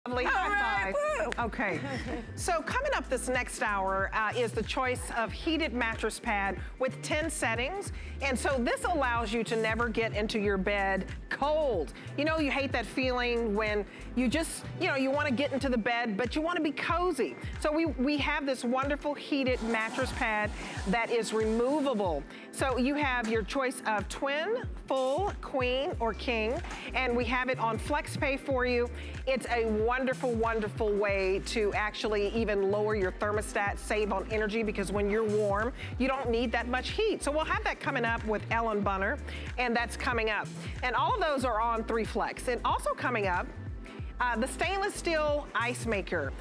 Lovely high five. Okay, so coming up this next hour is the choice of heated mattress pad with 10 settings. And so this allows you to never get into your bed cold. You know, you hate that feeling when you just, you want to get into the bed, but you want to be cozy. So we have this wonderful heated mattress pad that is removable. So you have your choice of twin, full, queen, or king, and we have it on FlexPay for you. It's a wonderful, wonderful way to actually even lower your thermostat, save on energy, because when you're warm, you don't need that much heat. So we'll have that coming up with Ellen Bunner, and that's coming up. And all of those are on 3 Flex. And also coming up, the stainless steel ice maker.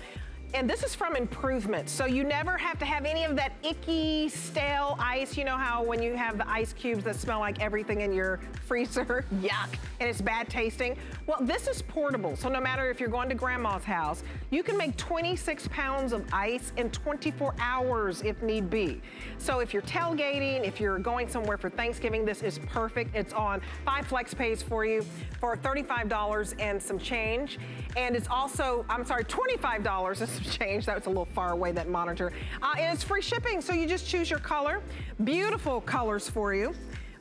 And this is from Improvement, so you never have to have any of that icky, stale ice. You know how when you have the ice cubes that smell like everything in your freezer, yuck, and it's bad tasting? Well, this is portable, so no matter if you're going to grandma's house, you can make 26 pounds of ice in 24 hours if need be. So if you're tailgating, if you're going somewhere for Thanksgiving, this is perfect. It's on 5 Flex Pays for you for $35 and some change. And it's also, I'm sorry, $25 and some change. That was a little far away, that monitor. And it's free shipping, so you just choose your color. Beautiful colors for you.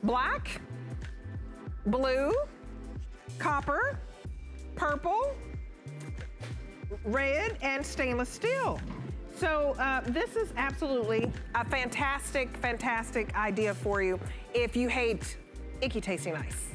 Black, blue, copper, purple, red, and stainless steel. So this is absolutely a fantastic, fantastic idea for you if you hate icky tasting ice.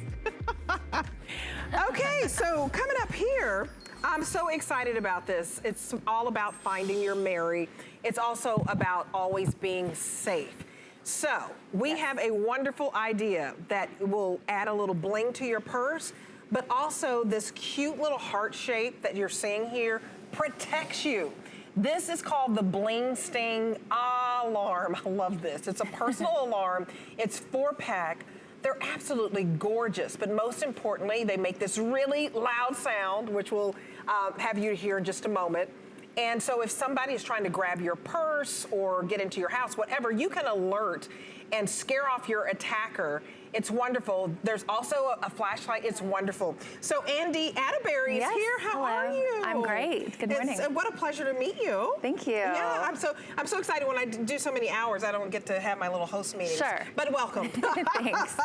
Okay, so coming up here, I'm so excited about this. It's all about finding your Mary. It's also about always being safe. So we have a wonderful idea that will add a little bling to your purse, but also this cute little heart shape that you're seeing here protects you. This is called the Bling Sting Alarm. I love this. It's a personal alarm. It's 4-pack. They're absolutely gorgeous, but most importantly, they make this really loud sound, which we'll have you hear in just a moment. And so if somebody is trying to grab your purse or get into your house, whatever, you can alert and scare off your attacker. It's wonderful. There's also a flashlight. It's wonderful. So Andy Atterbury is here. How are you? I'm great. Good morning. What a pleasure to meet you. Thank you. Yeah, I'm so excited. When I do so many hours, I don't get to have my little host meetings. Sure. But welcome. Thanks.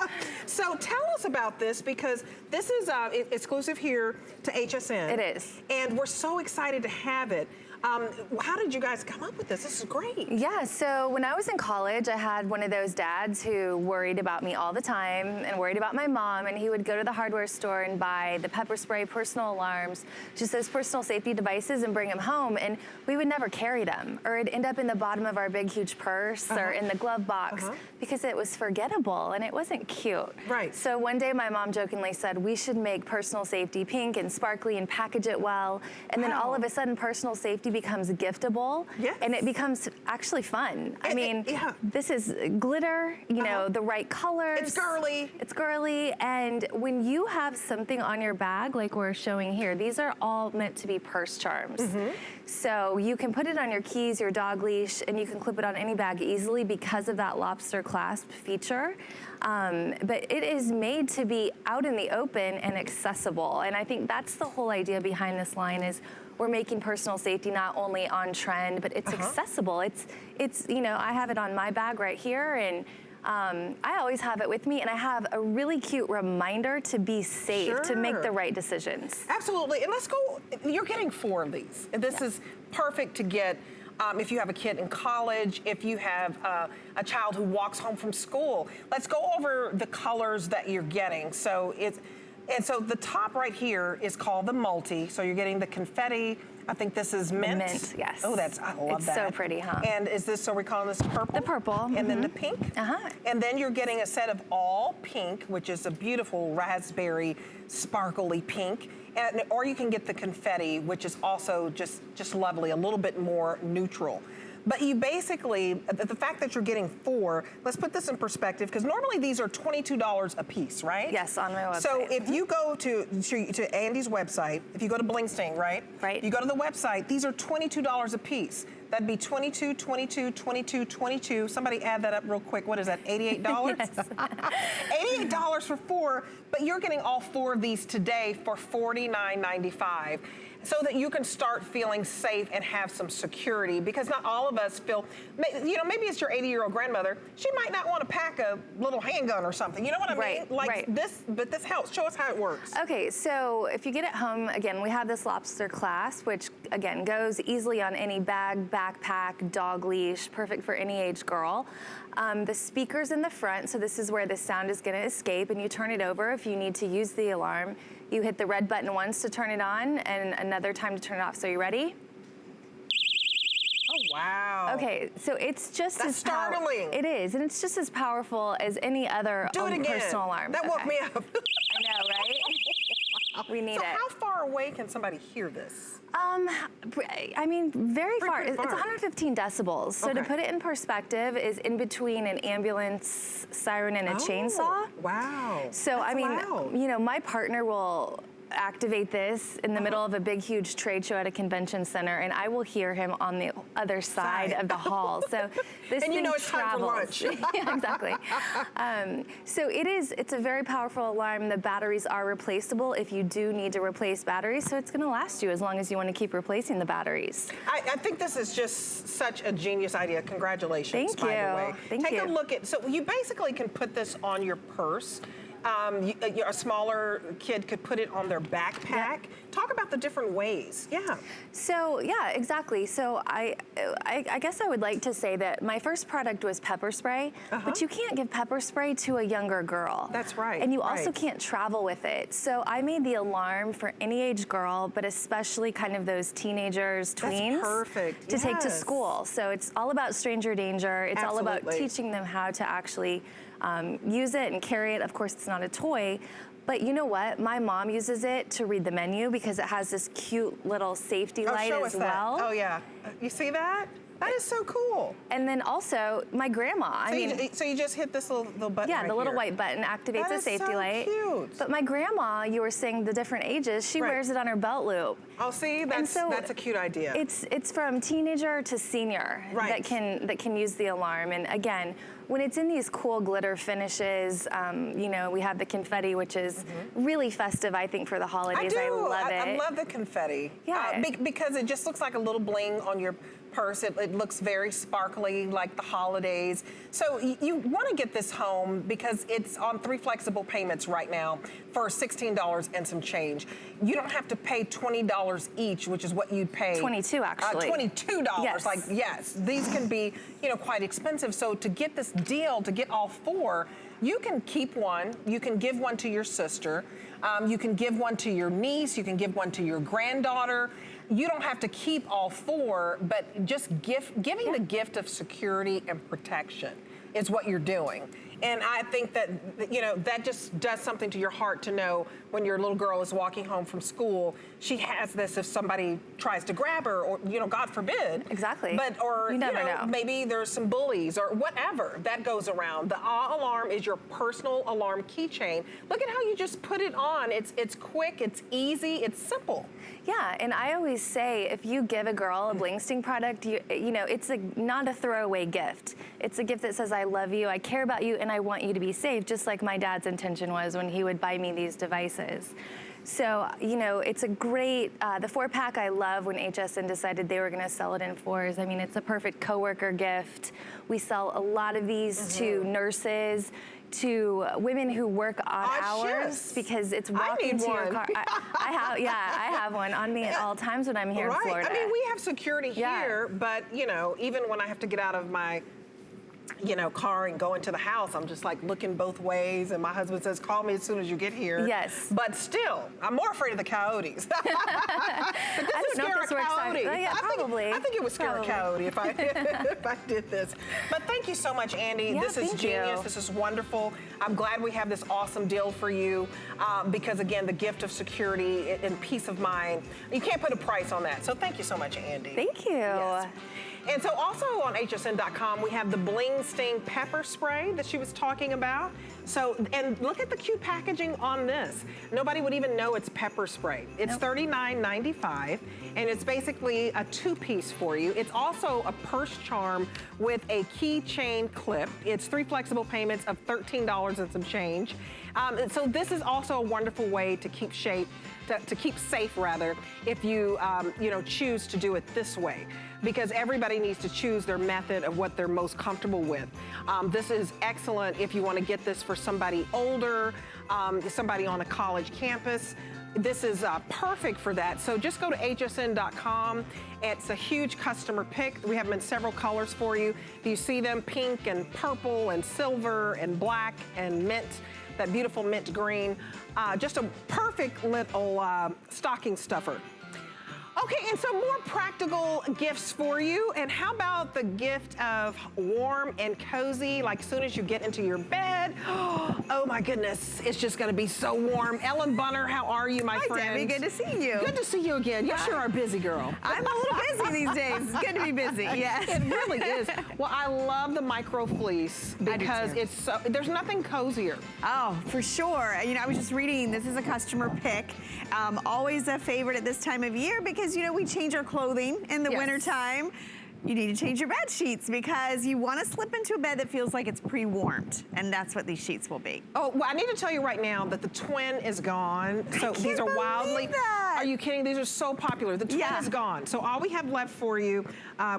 So tell us about this, because this is exclusive here to HSN. It is. And we're so excited to have it. How did you guys come up with this? This is great. Yeah, so when I was in college, I had one of those dads who worried about me all the time and worried about my mom, and he would go to the hardware store and buy the pepper spray, personal alarms, just those personal safety devices, and bring them home, and we would never carry them, or it'd end up in the bottom of our big, huge purse or in the glove box because it was forgettable and it wasn't cute. Right. So one day my mom jokingly said, we should make personal safety pink and sparkly and package it well, and then all of a sudden personal safety becomes giftable, and it becomes actually fun. I mean, this is glitter, you know, the right colors. It's girly. It's girly, and when you have something on your bag, like we're showing here, these are all meant to be purse charms. So you can put it on your keys, your dog leash, and you can clip it on any bag easily because of that lobster clasp feature. But it is made to be out in the open and accessible, and I think that's the whole idea behind this line is we're making personal safety not only on trend, but it's accessible. It's you know, I have it on my bag right here, and I always have it with me, and I have a really cute reminder to be safe, to make the right decisions. Absolutely, and let's go, you're getting 4 of these. This is perfect to get if you have a kid in college, if you have a child who walks home from school. Let's go over the colors that you're getting. So and so the top right here is called the multi. So you're getting the confetti. I think this is mint. Mint, yes. Oh, I love that. It's so pretty, huh? And is this, so we're calling this purple? The purple. And then the pink. And then you're getting a set of all pink, which is a beautiful raspberry, sparkly pink. And, or you can get the confetti, which is also just lovely, a little bit more neutral. But you basically, the fact that you're getting 4, let's put this in perspective, because normally these are $22 a piece, right? Yes, on my website. So if you go to Andy's website, if you go to Bling Sting, right? Right. You go to the website, these are $22 a piece. That'd be 22, 22, 22, 22. Somebody add that up real quick. What is that, $88? Yes. $88 for 4, but you're getting all 4 of these today for $49.95. so that you can start feeling safe and have some security, because not all of us feel, you know, maybe it's your 80-year-old grandmother, she might not want to pack a little handgun or something, you know what I mean? Like this, but this helps. Show us how it works. Okay, so if you get it home, again, we have this lobster clasp, which again goes easily on any bag, backpack, dog leash, perfect for any age girl. The speaker's in the front, so this is where the sound is going to escape, and you turn it over if you need to use the alarm. You hit the red button once to turn it on and another time to turn it off. So you ready? Oh, wow. Okay, so it's just That's startling. It is, and it's just as powerful as any other personal alarm. That woke me up. I know, right? We need it. So how far away can somebody hear this? I mean, very far. It's 115 decibels. So to put it in perspective, is in between an ambulance siren and a chainsaw. Wow. So that's I mean, loud. you know, my partner will activate this in the middle of a big, huge trade show at a convention center, and I will hear him on the other side of the hall. So this and thing you know it's travels. time for lunch. Yeah, exactly. So it's a very powerful alarm. The batteries are replaceable if you do need to replace batteries, so it's going to last you as long as you want to keep replacing the batteries. I think this is just such a genius idea. Congratulations, by the way. Thank you. Take a look at, so you basically can put this on your purse. A smaller kid could put it on their backpack. Yep. Talk about the different ways. Yeah. So yeah, exactly. So I guess I would like to say that my first product was pepper spray, but you can't give pepper spray to a younger girl. That's right. And you also can't travel with it. So I made the alarm for any age girl, but especially kind of those teenagers, tweens. That's perfect. To take to school. So it's all about stranger danger. It's all about teaching them how to actually use it and carry it. Of course, it's not a toy, but you know what? My mom uses it to read the menu because it has this cute little safety light as well. Oh yeah, you see that? That is so cool. And then also my grandma. So you just hit this little button. Yeah, the little white button activates a safety light. Cute. But my grandma, you were saying the different ages, she wears it on her belt loop. Oh, see, that's a cute idea. It's from teenager to senior that can use the alarm. And again, when it's in these cool glitter finishes, you know, we have the confetti, which is really festive, I think, for the holidays. I love it. I love the confetti. Yeah. Because it just looks like a little bling on your purse. It looks very sparkly, like the holidays. So you want to get this home because it's on 3 flexible payments right now for $16 and some change. You don't have to pay $20 each, which is what you'd pay. 22 actually. $22. Yes. Like, yes, these can be, you know, quite expensive. So to get this deal, to get all 4, you can keep one. You can give one to your sister. You can give one to your niece. You can give one to your granddaughter. You don't have to keep all 4, but just giving the gift of security and protection is what you're doing. And I think that, you know, that just does something to your heart to know when your little girl is walking home from school, she has this if somebody tries to grab her or, you know, God forbid. Exactly. But, or, you never know. Maybe there's some bullies or whatever that goes around. The alarm is your personal alarm keychain. Look at how you just put it on. It's quick, it's easy, it's simple. Yeah, and I always say if you give a girl a Bling Sting product, you know, it's not a throwaway gift. It's a gift that says, I love you, I care about you, and I want you to be safe, just like my dad's intention was when he would buy me these devices. So, you know, it's a great, the 4-pack I love when HSN decided they were going to sell it in 4s. I mean, it's a perfect coworker gift. We sell a lot of these to nurses, to women who work odd hours because it's walking to your car. I have one on me at all times when I'm here in Florida. I mean, we have security here, but, you know, even when I have to get out of my car and go into the house, I'm just like looking both ways, and my husband says, call me as soon as you get here. Yes. But still, I'm more afraid of the coyotes. I don't know if this works out. Yeah, probably. I think it would scare a coyote if I did this. But thank you so much, Andy. Yeah, this is genius. This is wonderful. I'm glad we have this awesome deal for you because, again, the gift of security and peace of mind, you can't put a price on that. So thank you so much, Andy. Thank you. Yes. And so also on hsn.com, we have the Bling Sting pepper spray that she was talking about. So, and look at the cute packaging on this. Nobody would even know it's pepper spray. It's $39.95. and it's basically a two-piece for you. It's also a purse charm with a keychain clip. It's 3 flexible payments of $13 and some change. So this is also a wonderful way to keep to keep safe rather, if you choose to do it this way, because everybody needs to choose their method of what they're most comfortable with. This is excellent if you want to get this for somebody older, somebody on a college campus. This is perfect for that. So just go to hsn.com. It's a huge customer pick. We have them in several colors for you. You see them, pink and purple and silver and black and mint, that beautiful mint green. Just a perfect little stocking stuffer. Okay, and so more practical gifts for you. And how about the gift of warm and cozy, like as soon as you get into your bed? Oh my goodness, it's just gonna be so warm. Ellen Bunner, how are you, my friend? Hi, Debbie, good to see you. Good to see you again. You sure are a busy girl. I'm a little busy these days. It's good to be busy, yes. It really is. Well, I love the micro fleece because it's so, there's nothing cozier. Oh, for sure. You know, I was just reading, this is a customer pick. Always a favorite at this time of year because, you know, we change our clothing in the winter time. You need to change your bed sheets because you want to slip into a bed that feels like it's pre-warmed, and that's what these sheets will be. Oh, well, I need to tell you right now that the twin is gone. So these are wildly. That. Are you kidding? These are so popular. The twin is gone. So all we have left for you,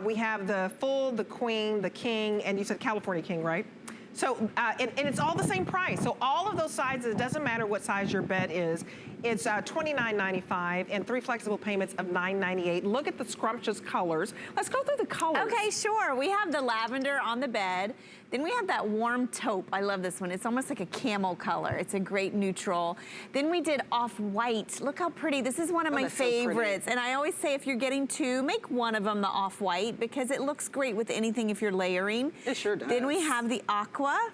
we have the full, the queen, the king, and you said California king, right? So, and it's all the same price. So all of those sizes, it doesn't matter what size your bed is. It's $29.95 and 3 flexible payments of $9.98. Look at the scrumptious colors. Let's go through the colors. Okay, sure. We have the lavender on the bed. Then we have that warm taupe. I love this one. It's almost like a camel color. It's a great neutral. Then we did off-white. Look how pretty. This is one of my favorites. And I always say if you're getting two, make one of them the off-white because it looks great with anything if you're layering. It sure does. Then we have the aqua.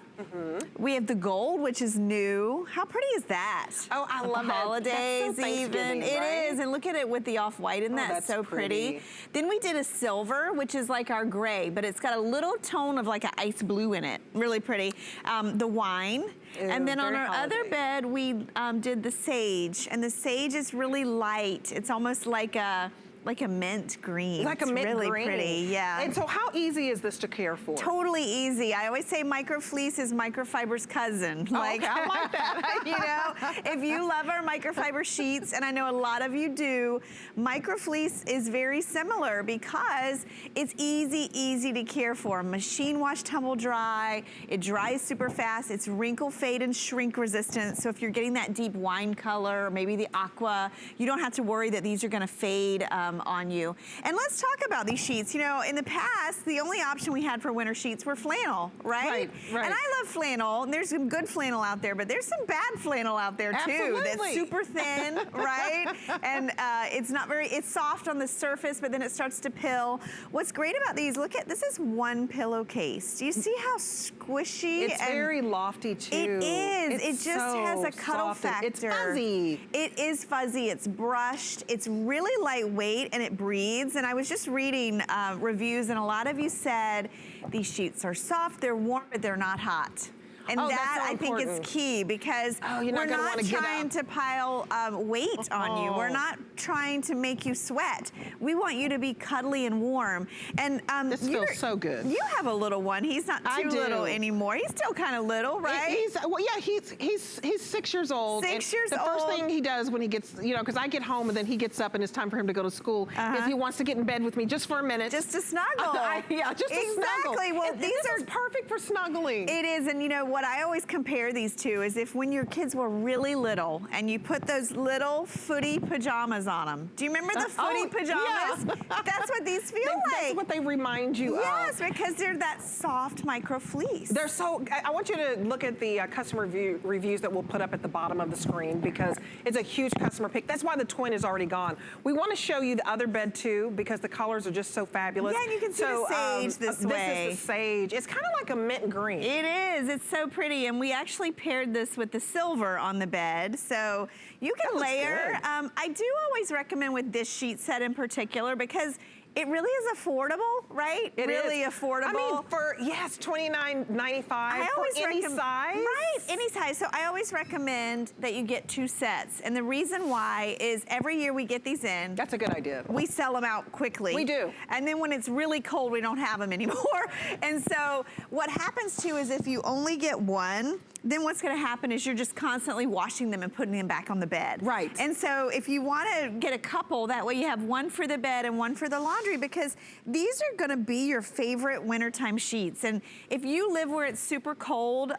We have the gold, which is new. How pretty is that? Oh, I love that. Holidays so even. It is. And look at it with the off-white. Isn't that so pretty? Then we did a silver, which is like our gray, but it's got a little tone of like an ice blue in it. Really pretty. The wine. And then on our other bed, we did the sage. And the sage is really light. It's almost like a mint green. Like a mint green. Really pretty, yeah. And so how easy is this to care for? Totally easy. I always say microfleece is microfiber's cousin. Like, okay, I like that. You know, if you love our microfiber sheets, and I know a lot of you do, microfleece is very similar because it's easy to care for. Machine wash, tumble dry. It dries super fast. It's wrinkle, fade, and shrink resistant. So if you're getting that deep wine color, or maybe the aqua, you don't have to worry that these are gonna fade on you. And let's talk about these sheets. You know, in the past, the only option we had for winter sheets were flannel, right? Right. And I love flannel, and there's some good flannel out there, but there's some bad flannel out there too. That's super thin, right? And it's soft on the surface, but then it starts to pill. What's great about these, look at, this is one pillowcase. Do you see how squishy? It's very lofty too. It is. It just has a cuddle factor. It's fuzzy. It is fuzzy. It's brushed. It's really lightweight. And it breathes. And I was just reading reviews, and a lot of you said these sheets are soft, they're warm, but they're not hot. And that, I think, is key because we're not trying to pile weight on you. We're not trying to make you sweat. We want you to be cuddly and warm. And this feels so good. You have a little one. He's not too little anymore. He's still kind of little, right? He's 6 years old. 6 years old. The first thing he does when he gets, because I get home and then he gets up and it's time for him to go to school, is he wants to get in bed with me just for a minute. Just to snuggle. Just to snuggle. Well, these are perfect for snuggling. It is, and you know what I always compare these to is if when your kids were really little and you put those little footy pajamas on them. Do you remember the footy pajamas? Yeah. That's what these feel like. That's what they remind you of. Yes, because they're that soft micro fleece. They're so, I want you to look at the customer reviews that we'll put up at the bottom of the screen because it's a huge customer pick. That's why the twin is already gone. We want to show you the other bed too because the colors are just so fabulous. Yeah, and you can see the sage this way. This is the sage. It's kind of like a mint green. It is. It's so pretty. And we actually paired this with the silver on the bed. So you can layer. I do always recommend with this sheet set in particular because It really is affordable, right? It really is affordable. I mean, for, yes, $29.95 for any size. Right, any size. So I always recommend that you get 2 sets. And the reason why is every year we get these in. That's a good idea. We sell them out quickly. We do. And then when it's really cold, we don't have them anymore. And so what happens too is if you only get one, then what's gonna happen is you're just constantly washing them and putting them back on the bed. Right. And so if you wanna get a couple, that way you have one for the bed and one for the laundry, because these are gonna be your favorite wintertime sheets. And if you live where it's super cold,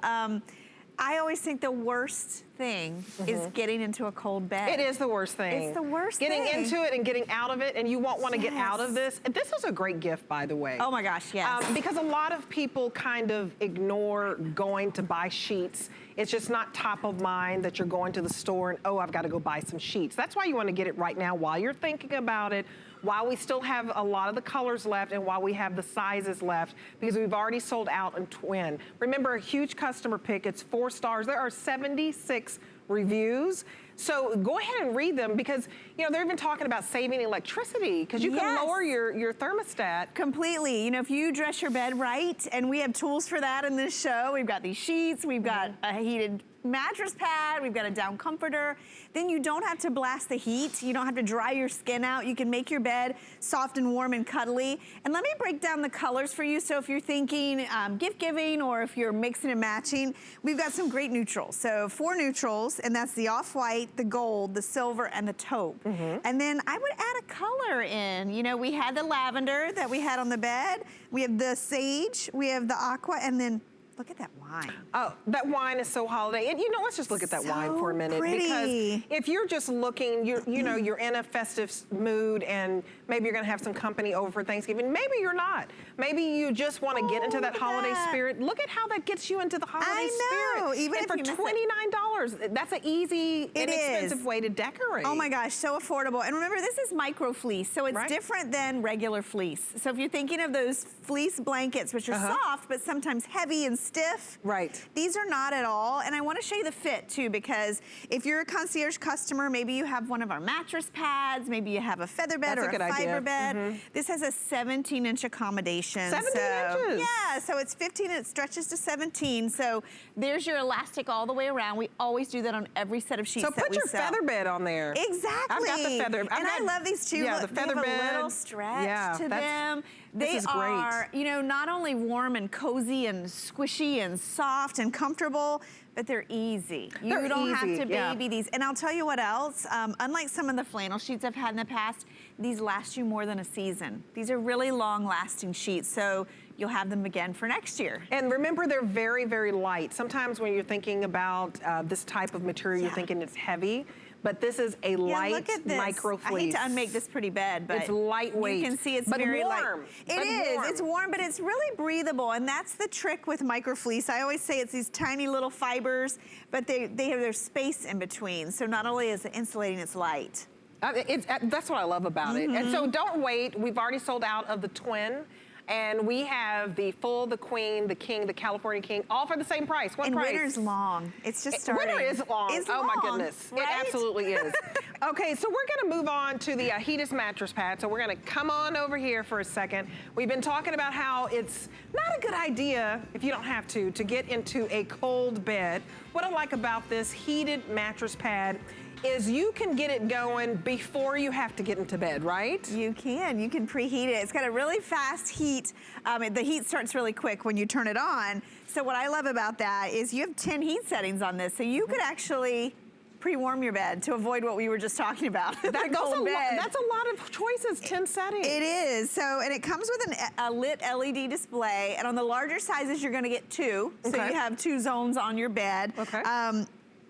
I always think the worst thing is getting into a cold bed. It is the worst thing. It's the worst getting thing. into it and getting out of it, and you won't want to get out of this. And this is a great gift, by the way. Oh my gosh, yes. Because a lot of people kind of ignore going to buy sheets. It's just not top of mind that you're going to the store and, oh, I've got to go buy some sheets. That's why you want to get it right now while you're thinking about it, while we still have a lot of the colors left and while we have the sizes left, because we've already sold out in twin. Remember, a huge customer pick. It's 4 stars. There are 76 reviews. So go ahead and read them, because you know they're even talking about saving electricity, because you can lower your thermostat. Completely. You know, if you dress your bed right, and we have tools for that in this show. We've got these sheets, we've got a heated mattress pad, we've got a down comforter. Then you don't have to blast the heat. You don't have to dry your skin out. You can make your bed soft and warm and cuddly. And let me break down the colors for you. So if you're thinking gift giving, or if you're mixing and matching, we've got some great neutrals. So 4 neutrals, and that's the off-white, the gold, the silver, and the taupe. And then I would add a color in. You know, we had the lavender that we had on the bed. We have the sage, we have the aqua, and then look at that wine. Oh, that wine is so holiday. And you know, let's just look at that wine for a minute. Pretty. Because if you're just looking, you know, you're in a festive mood and maybe you're gonna have some company over for Thanksgiving. Maybe you're not. Maybe you just wanna get into that holiday spirit. Look at how that gets you into the holiday spirit. Even and if for you miss $29, that's an easy, inexpensive way to decorate. Oh my gosh, so affordable. And remember, this is micro fleece, so it's different than regular fleece. So if you're thinking of those fleece blankets, which are soft, but sometimes heavy and stiff. Right. These are not at all. And I want to show you the fit too, because if you're a concierge customer, maybe you have one of our mattress pads, maybe you have a feather bed or a fiber bed. This has a 17-inch accommodation. 17 inches? Yeah, so it's 15 and it stretches to 17. So there's your elastic all the way around. We always do that on every set of sheets that we sell. So put your feather bed on there. Exactly. I've got the feather. And I love these too. Yeah, Look, the feather they bed. have a little stretch to them. This is are, you know, not only warm and cozy and squishy and soft and comfortable, but they're easy. You don't have to baby these. And I'll tell you what else, unlike some of the flannel sheets I've had in the past, these last you more than a season. These are really long lasting sheets, so you'll have them again for next year. And remember, they're very, very light. Sometimes when you're thinking about this type of material, you're thinking it's heavy. But this is a light micro fleece. I hate to unmake this pretty bed, but it's lightweight. You can see it's but very warm. light. It is. It's warm, but it's really breathable, and that's the trick with micro fleece. I always say it's these tiny little fibers, but they have their space in between. So not only is it insulating, it's light. That's what I love about it. And so don't wait. We've already sold out of the twin. And we have the full, the queen, the king, the California king, all for the same price. What price? Winter's long. It's just starting. Winter is long. It's oh long, my goodness. right? It absolutely is. Okay, so we're gonna move on to the heated mattress pad. So we're gonna come on over here for a second. We've been talking about how it's not a good idea, if you don't have to get into a cold bed. What I like about this heated mattress pad is you can get it going before you have to get into bed, right? You can preheat it. It's got a really fast heat. The heat starts really quick when you turn it on. So what I love about that is you have 10 heat settings on this. So you could actually pre-warm your bed to avoid what we were just talking about. That's a lot of choices, 10 settings. It is. So, and it comes with a lit LED display. And on the larger sizes, you're gonna get 2. So you have 2 zones on your bed.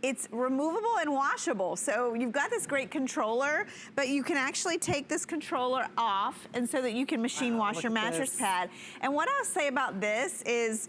It's removable and washable. So you've got this great controller, but you can actually take this controller off, and so that you can machine wash your mattress pad. And what I'll say about this is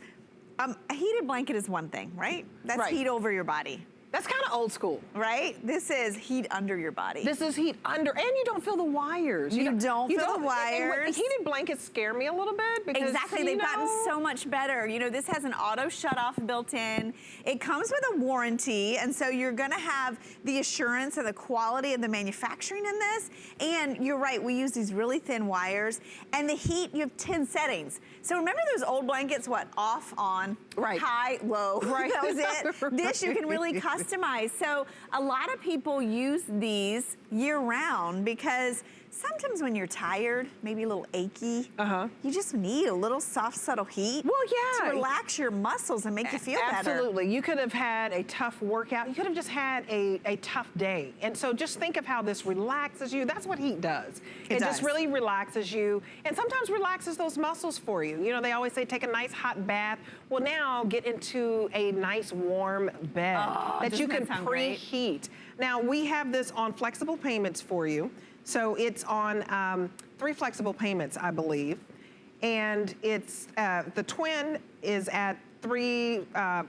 a heated blanket is one thing, right? That's heat over your body. That's kind of old school. Right? This is heat under your body. This is heat under, and you don't feel the wires. You don't feel the wires. And heated blankets scare me a little bit because, exactly, they've gotten so much better. You know, this has an auto shut-off built in. It comes with a warranty, and so you're gonna have the assurance of the quality of the manufacturing in this. And you're right, we use these really thin wires. And the heat, you have 10 settings. So remember those old blankets, what? Off, on, right, high, low. Right. That was it. Right. This you can really customize. So a lot of people use these year round because sometimes when you're tired, maybe a little achy, you just need a little soft, subtle heat to relax your muscles and make you feel better. Absolutely. You could have had a tough workout. You could have just had a tough day. And so just think of how this relaxes you. That's what heat does. It just really relaxes you and sometimes relaxes those muscles for you. You know, they always say take a nice hot bath. Well, now get into a nice warm bed that you can preheat. Now, we have this on flexible payments for you. So it's on 3 flexible payments, I believe. And it's, the twin is at 3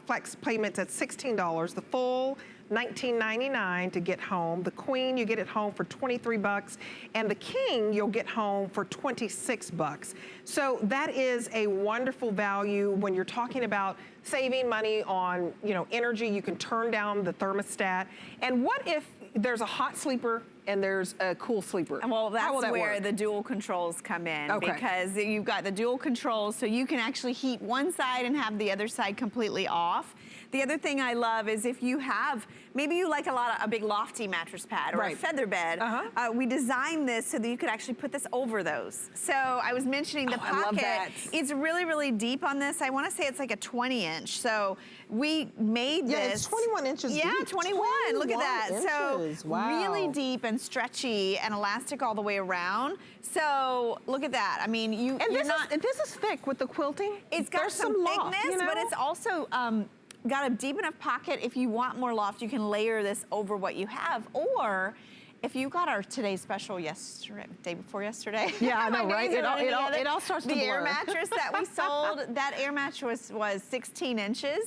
flex payments at $16. The full, $19.99 to get home. The queen, you get it home for $23. And the king, you'll get home for $26. So that is a wonderful value when you're talking about saving money on, you know, energy. You can turn down the thermostat. And what if there's a hot sleeper and there's a cool sleeper? Well, that's where the dual controls come in, because you've got the dual controls, so you can actually heat one side and have the other side completely off. The other thing I love is if you have, maybe you like a big lofty mattress pad or a feather bed, we designed this so that you could actually put this over those. So I was mentioning the pocket. I love that. It's really, really deep on this. I want to say it's like a 20-inch. So we made this. Yeah, it's 21 inches deep. Yeah, 21. Look at that. Inches. So wow. Really deep and stretchy and elastic all the way around. So look at that. I mean, this is thick with the quilting. It's got some thickness, loft, you know? but it's also got a deep enough pocket. If you want more loft, you can layer this over what you have. Or if you got our today's special day before yesterday. Yeah, I know, right? It all starts to blur. The air mattress that we sold, that air mattress was 16 inches.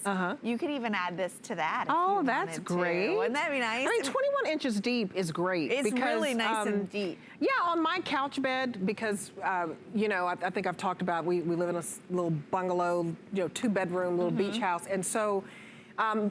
You could even add this to that. Oh, that's great. Wouldn't that be nice? I mean, 21 inches deep is great. It's really nice and deep. Yeah, on my couch bed, because, you know, I think I've talked about, we live in a little bungalow, you know, 2-bedroom little beach house. And so,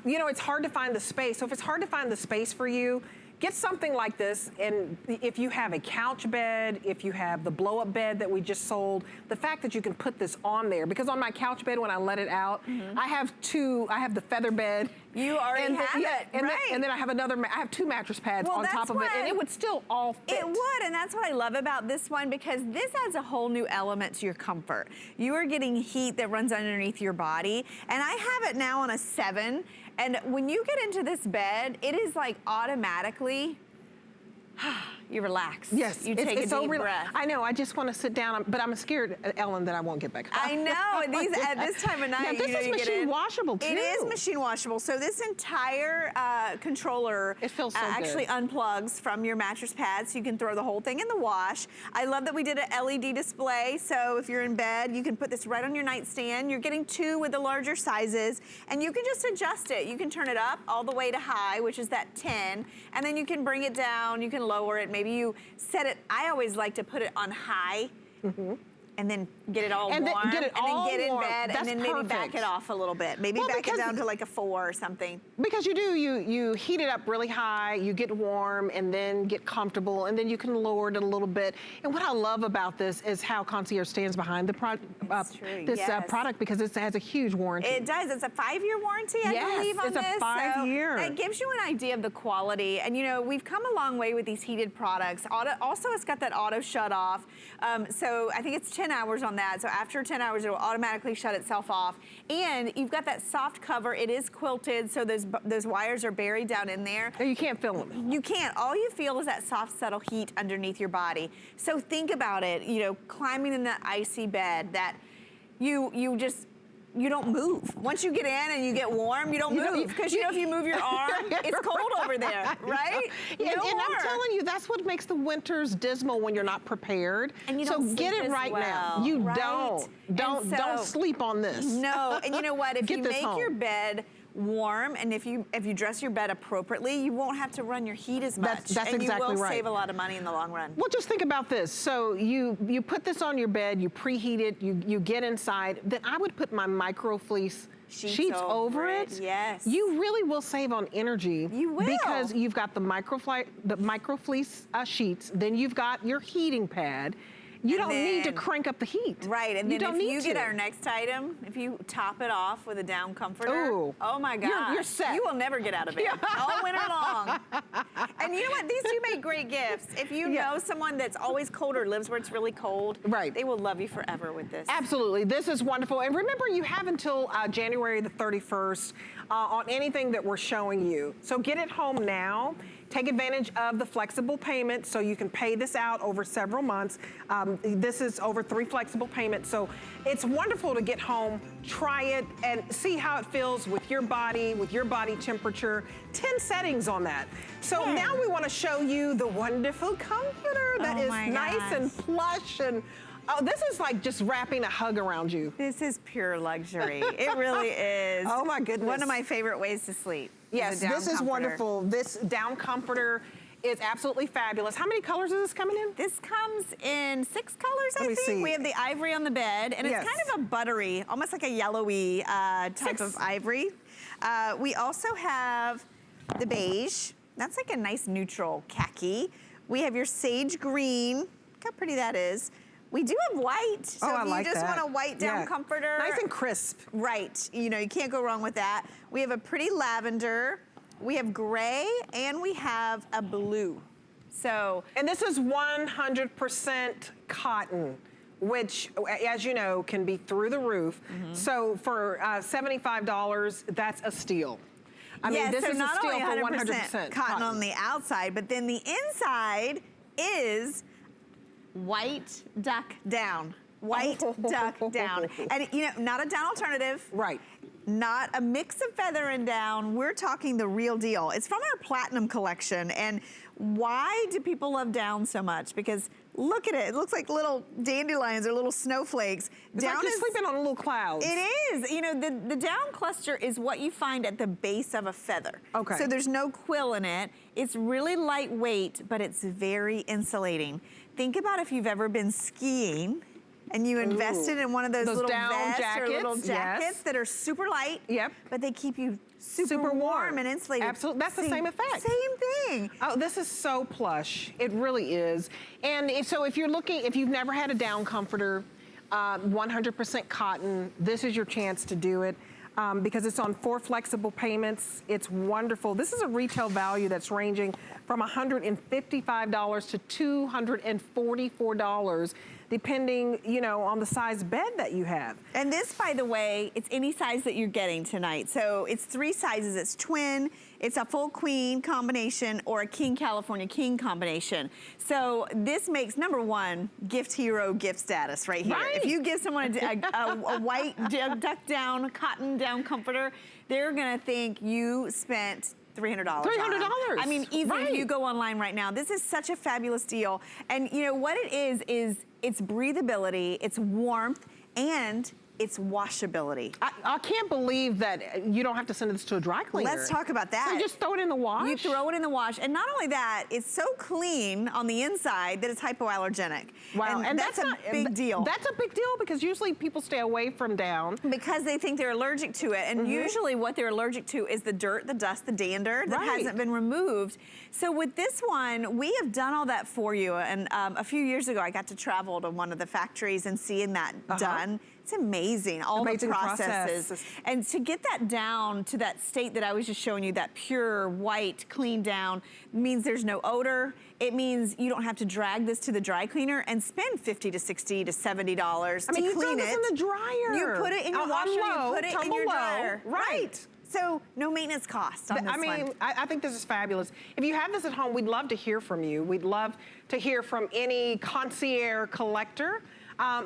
you know, it's hard to find the space. So if it's hard to find the space for you, get something like this, and if you have a couch bed, if you have the blow-up bed that we just sold, the fact that you can put this on there, because on my couch bed when I let it out, I have the feather bed. You already have it, and then I have I have 2 mattress pads on top of it, and it would still all fit. It would, and that's what I love about this one, because this adds a whole new element to your comfort. You are getting heat that runs underneath your body, and I have it now on a 7, and when you get into this bed, it is like automatically, you relax. Yes, you take a deep breath. I know. I just want to sit down, but I'm scared, Ellen, that I won't get back up. I know. At this time of night, now, this is machine washable too. It is machine washable. So this entire controller actually unplugs from your mattress pad, so you can throw the whole thing in the wash. I love that we did an LED display. So if you're in bed, you can put this right on your nightstand. You're getting 2 with the larger sizes, and you can just adjust it. You can turn it up all the way to high, which is that 10, and then you can bring it down. You can lower it. Maybe you set it, I always like to put it on high, and then get it all warm, and then get in bed, and then maybe back it off a little bit. Maybe back it down to like a 4 or something. Because you heat it up really high, you get warm, and then get comfortable, and then you can lower it a little bit. And what I love about this is how Concierge stands behind the product, because it has a huge warranty. It does. It's a 5-year warranty, I believe, on this. It's a 5-year. So that gives you an idea of the quality. And you know, we've come a long way with these heated products. Also, it's got that auto shut off. So I think it's 10 hours on that. So after 10 hours, it'll automatically shut itself off. And you've got that soft cover. It is quilted, so those wires are buried down in there. And you can't feel them. You can't. All you feel is that soft, subtle heat underneath your body. So think about it, you know, climbing in that icy bed, that you don't move. Once you get in and you get warm, you don't move. Because you know, if you move your arm, it's cold over there, right? And I'm telling you, that's what makes the winters dismal when you're not prepared. And you don't get it right now. You don't sleep on this. No, and you know what? If you make your bed warm, and if you dress your bed appropriately, you won't have to run your heat as much. That's and exactly you will right. save a lot of money in the long run. Well, just think about this. So you put this on your bed, you preheat it, you get inside. Then I would put my micro fleece sheets over it. Yes. You really will save on energy. You will. Because you've got the micro fleece sheets, then you've got your heating pad. You don't need to crank up the heat. Right, and you then don't if need you to. get our next item, if you top it off with a down comforter, Ooh. oh my gosh, You're set. You will never get out of bed all winter long. And you know what? These two make great gifts. If you know someone that's always cold or lives where it's really cold, right, they will love you forever with this. Absolutely, this is wonderful. And remember, you have until January the 31st on anything that we're showing you. So get it home now. Take advantage of the flexible payment so you can pay this out over several months. This is over 3 flexible payments. So it's wonderful to get home, try it, and see how it feels with your body temperature. 10 settings on that. So now we want to show you the wonderful comforter that is nice and plush and this is like just wrapping a hug around you. This is pure luxury. It really is. Oh my goodness. One of my favorite ways to sleep. Yes, this is wonderful. This down comforter is absolutely fabulous. How many colors is this coming in? This comes in 6 colors, I think. See. We have the ivory on the bed, and it's kind of a buttery, almost like a yellowy type of ivory. We also have the beige. That's like a nice neutral khaki. We have your sage green. Look how pretty that is. We do have white, so if you just want a white down comforter. Nice and crisp. Right, you know, you can't go wrong with that. We have a pretty lavender, we have gray, and we have a blue. So. And this is 100% cotton, which, as you know, can be through the roof. So for $75, that's a steal. I mean, this is not a steal only for 100% cotton on the outside, but then the inside is white duck down. White duck down. And you know, not a down alternative. Right. Not a mix of feather and down. We're talking the real deal. It's from our Platinum collection. And why do people love down so much? Because look at it. It looks like little dandelions or little snowflakes. It's like you're sleeping on a little cloud. It is. You know, the down cluster is what you find at the base of a feather. Okay. So there's no quill in it. It's really lightweight, but it's very insulating. Think about if you've ever been skiing and you invested in one of those little down vests jackets, or little jackets that are super light, but they keep you super warm and insulated. Absolutely, that's the same effect. Same thing. Oh, this is so plush. It really is. And if you're looking, if you've never had a down comforter, 100% cotton, this is your chance to do it. Because it's on 4 flexible payments. It's wonderful. This is a retail value that's ranging from $155 to $244, depending, you know, on the size bed that you have. And this, by the way, it's any size that you're getting tonight. So it's 3 sizes. It's twin, it's a full queen combination, or a king California king combination. So this makes, number 1, gift hero gift status right here. Right. If you give someone a white duck down, cotton down comforter, they're gonna think you spent $300. $300. I mean, easily if you go online right now. This is such a fabulous deal. And you know what it is it's breathability, it's warmth, and it's washability. I can't believe that you don't have to send this to a dry cleaner. Let's talk about that. So you just throw it in the wash? You throw it in the wash. And not only that, it's so clean on the inside that it's hypoallergenic. Wow, and that's a big deal. That's a big deal because usually people stay away from down. Because they think they're allergic to it. And usually what they're allergic to is the dirt, the dust, the dander that hasn't been removed. So with this one, we have done all that for you. And a few years ago, I got to travel to one of the factories and seeing that done. It's amazing, all the processes. And to get that down to that state that I was just showing you, that pure, white, clean down, means there's no odor. It means you don't have to drag this to the dry cleaner and spend $50 to $60 to $70 to clean it. You throw this in the dryer. You put it in your washer, you put it in your dryer. Right. So no maintenance cost on this one. I think this is fabulous. If you have this at home, we'd love to hear from you. We'd love to hear from any concierge collector.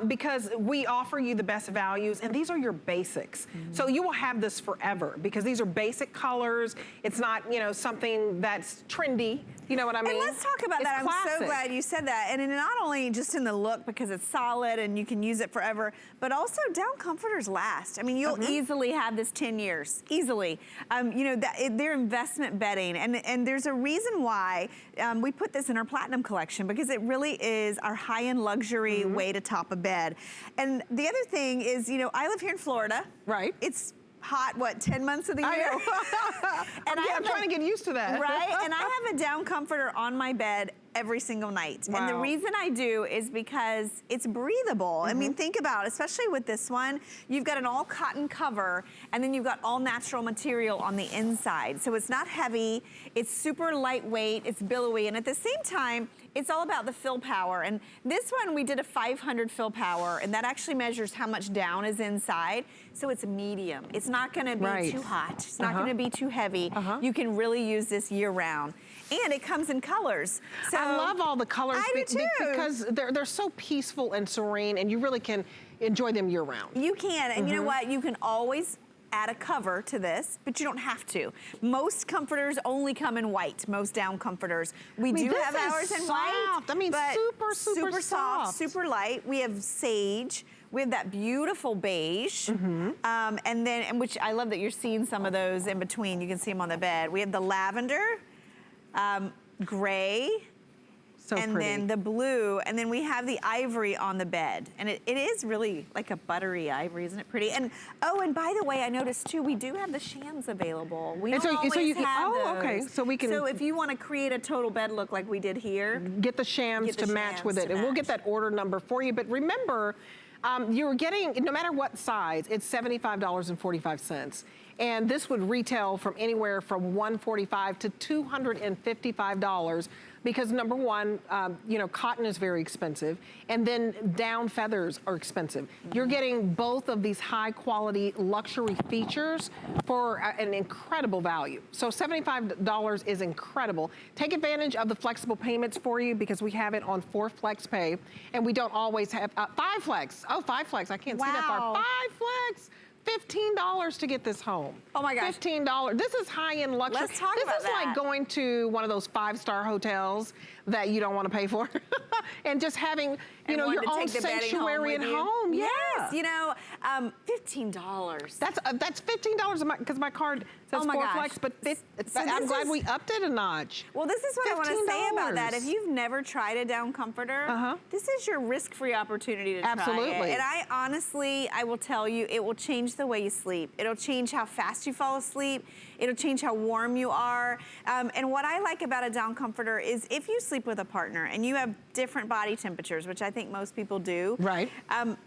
because we offer you the best values, and these are your basics. So you will have this forever because these are basic colors. It's not, you know, something that's trendy. You know what I mean? And let's talk about that. Classic. I'm so glad you said that. And not only just in the look because it's solid and you can use it forever, but also down comforters last. I mean, you'll easily have this 10 years, easily. You know, they're investment bedding. And there's a reason why we put this in our Platinum collection because it really is our high-end luxury way to top a bed. And the other thing is, you know, I live here in Florida. Right. It's hot, what, 10 months of the year? I know. And I'm trying to get used to that. Right, and I have a down comforter on my bed every single night. Wow. And the reason I do is because it's breathable. I mean, think about it, especially with this one, you've got an all cotton cover and then you've got all natural material on the inside. So it's not heavy, it's super lightweight, it's billowy, and at the same time, it's all about the fill power. And this one, we did a 500 fill power, and that actually measures how much down is inside. So it's medium. It's not gonna be too hot. It's not gonna be too heavy. You can really use this year round. And it comes in colors. So I love all the colors I do too. because they're so peaceful and serene, and you really can enjoy them year round. You can, and you know what? You can always add a cover to this, but you don't have to. Most comforters only come in white, most down comforters. We do have ours in white. I mean, but super soft. super light. We have sage. We have that beautiful beige, and which I love that you're seeing some of those in between. You can see them on the bed. We have the lavender, gray, and pretty. then the blue, and then we have the ivory on the bed. And it is really like a buttery ivory, isn't it pretty? And oh, and by the way, I noticed too, we do have the shams available. We don't always have those. Okay, so we can. So if you want to create a total bed look like we did here, get the shams to match with it, and we'll get that order number for you. But remember, you're getting, no matter what size, it's $75.45. And this would retail from anywhere from $145 to $255 because number one, you know, cotton is very expensive, and then down feathers are expensive. You're getting both of these high quality luxury features for an incredible value. So $75 is incredible. Take advantage of the flexible payments for you because we have it on 4 flex pay, and we don't always have 5 flex. Oh, 5 flex, I can't see that far. 5 flex. $15 to get this home. Oh my gosh. $15. This is high-end luxury. Let's talk about that. This is like going to one of those 5-star hotels that you don't want to pay for. And just having, you know, your own sanctuary at home. Yes, you know, $15. That's $15 because my card says 4 flex, but I'm glad we upped it a notch. Well, this is what I want to say about that. If you've never tried a down comforter, this is your risk-free opportunity to try it. And I honestly, I will tell you, it will change the way you sleep. It'll change how fast you fall asleep. It'll change how warm you are. And what I like about a down comforter is if you sleep with a partner and you have different body temperatures, which I think most people do, right?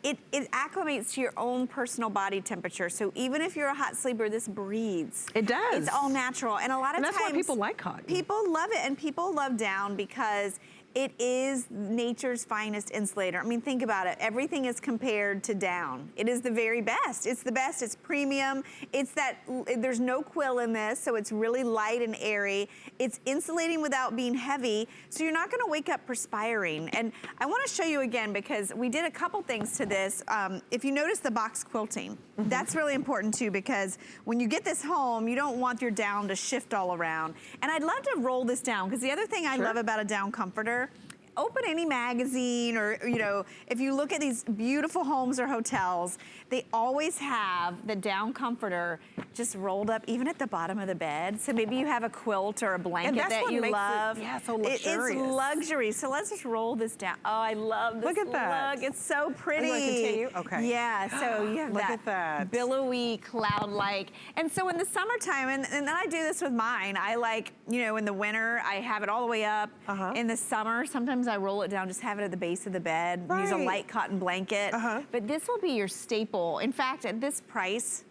It acclimates to your own personal body temperature. So even if you're a hot sleeper, this breathes. It does. It's all natural. And a lot of times, that's why people like cotton. People love it, and people love down because it is nature's finest insulator. I mean, think about it. Everything is compared to down. It is the very best. It's the best. It's premium. It's that there's no quill in this, so it's really light and airy. It's insulating without being heavy, so you're not going to wake up perspiring. And I want to show you again because we did a couple things to this. If you notice the box quilting, that's really important too because when you get this home, you don't want your down to shift all around. And I'd love to roll this down because the other thing I love about a down comforter, open any magazine or, you know, if you look at these beautiful homes or hotels, they always have the down comforter just rolled up even at the bottom of the bed. So maybe you have a quilt or a blanket that you love. So luxurious. It's luxury. So let's just roll this down. Oh, I love this look at that. look. It's so pretty. You want to continue? Okay. Yeah, so you have look at that. billowy, cloud-like. And so in the summertime, and then I do this with mine, I like, you know, in the winter, I have it all the way up. In the summer, sometimes I roll it down, just have it at the base of the bed, use a light cotton blanket. But this will be your staple. In fact, at this price,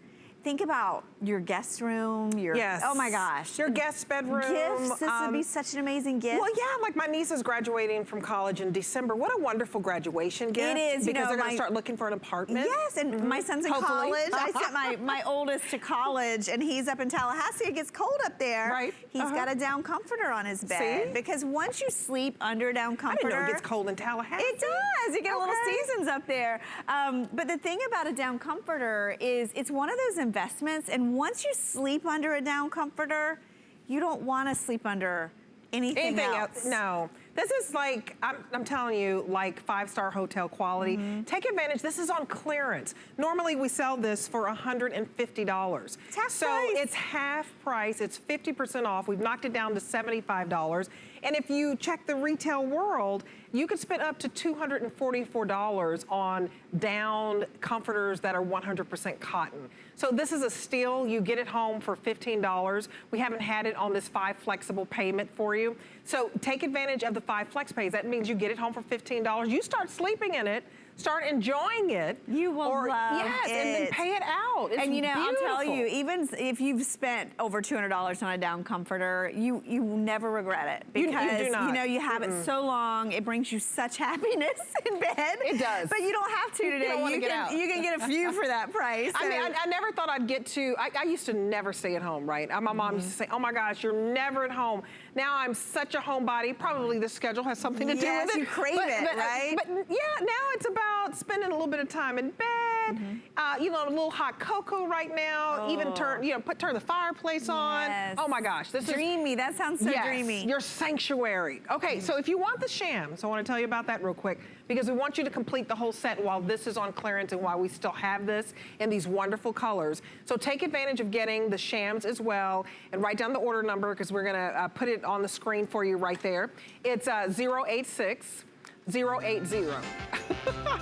think about your guest room, your, oh my gosh. Your guest bedroom. Gifts, this would be such an amazing gift. Well, yeah, like my niece is graduating from college in December. What a wonderful graduation gift. It is, because they're gonna start looking for an apartment. Yes, and my son's in college. I sent my oldest to college, and he's up in Tallahassee. It gets cold up there. Right. He's got a down comforter on his bed. See? Because once you sleep under a down comforter. I didn't know it gets cold in Tallahassee. It does. You get a little seasons up there. But the thing about a down comforter is it's one of those investments, and once you sleep under a down comforter, you don't want to sleep under anything else. No. This is like, I'm telling you, like 5-star hotel quality. Take advantage. This is on clearance. Normally we sell this for $150. It's half so price. it's half price. It's 50% off. We've knocked it down to $75. And if you check the retail world, you could spend up to $244 on down comforters that are 100% cotton. So this is a steal. You get it home for $15. We haven't had it on this 5 flexible payment for you. So take advantage of the 5 flex pays. That means you get it home for $15. You start sleeping in it. Start enjoying it. You will love it. And then pay it out. It's and you know, beautiful. I'll tell you, even if you've spent over $200 on a down comforter, you never regret it. Because, you do not. You know, you have it so long, it brings you such happiness in bed. It does. But you don't have to today. You don't want to get out. You can get a few for that price. I mean, I never thought I'd get to, I used to never stay at home, right? My mom used to say, oh my gosh, you're never at home. Now I'm such a homebody. Probably the schedule has something to do with it. Yes, you crave it, right? But yeah, now it's about spending a little bit of time in bed. You know, a little hot cocoa right now. Even turn the fireplace on. Yes. Oh my gosh, this dreamy. That sounds so dreamy. Your sanctuary. Okay, so if you want the shams, I want to tell you about that real quick because we want you to complete the whole set while this is on clearance and while we still have this in these wonderful colors. So take advantage of getting the shams as well and write down the order number because we're gonna put it on the screen for you right there. It's 086 080.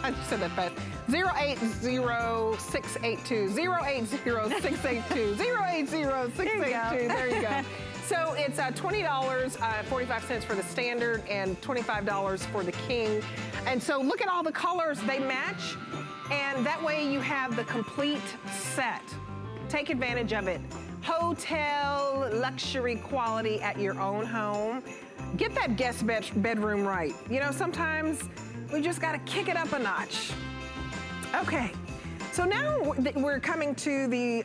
I just said that fast. 080-682. 080-682. 080-682. There you go. So it's $20.45 for the standard and $25 for the king. And so look at all the colors, they match. And that way you have the complete set. Take advantage of it. Hotel luxury quality at your own home. Get that guest bedroom right. You know, sometimes we just gotta kick it up a notch. Okay, so now we're coming to the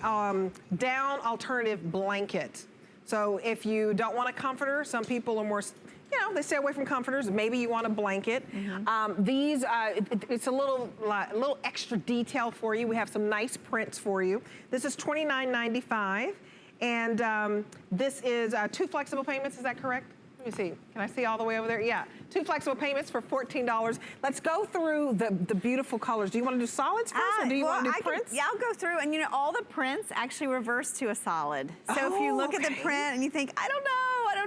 down alternative blanket. So if you don't want a comforter, some people are more, you know, they stay away from comforters. Maybe you want a blanket. These, it's a little extra detail for you. We have some nice prints for you. This is $29.95, and this is 2 flexible payments. Is that correct? Let me see. Can I see all the way over there? Yeah. 2 flexible payments for $14. Let's go through the beautiful colors. Do you want to do solids first, or do you want to do prints? Yeah, I'll go through, and you know, all the prints actually reverse to a solid. So if you look at the print and you think, I don't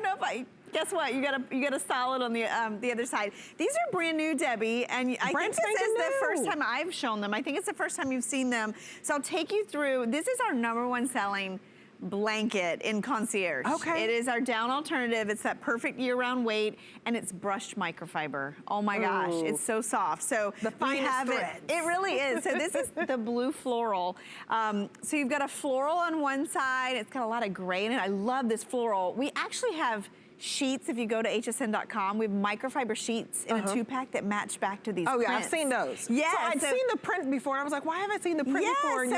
know if I. Guess what? You got a solid on the other side. These are brand new, Debbie, and I think this is the first time I've shown them. I think it's the first time you've seen them. So I'll take you through. This is our #1 selling blanket in Concierge. Okay. It is our down alternative. It's that perfect year-round weight, and it's brushed microfiber. Oh my gosh, it's so soft. So the finest threads. It really is. So this is the blue floral. So you've got a floral on one side. It's got a lot of gray in it. I love this floral. We actually have sheets. If you go to hsn.com, we have microfiber sheets in a 2-pack that match back to these prints. I've seen those. Yeah, so I'd seen the print before, and I was like, why haven't I seen the print before? And,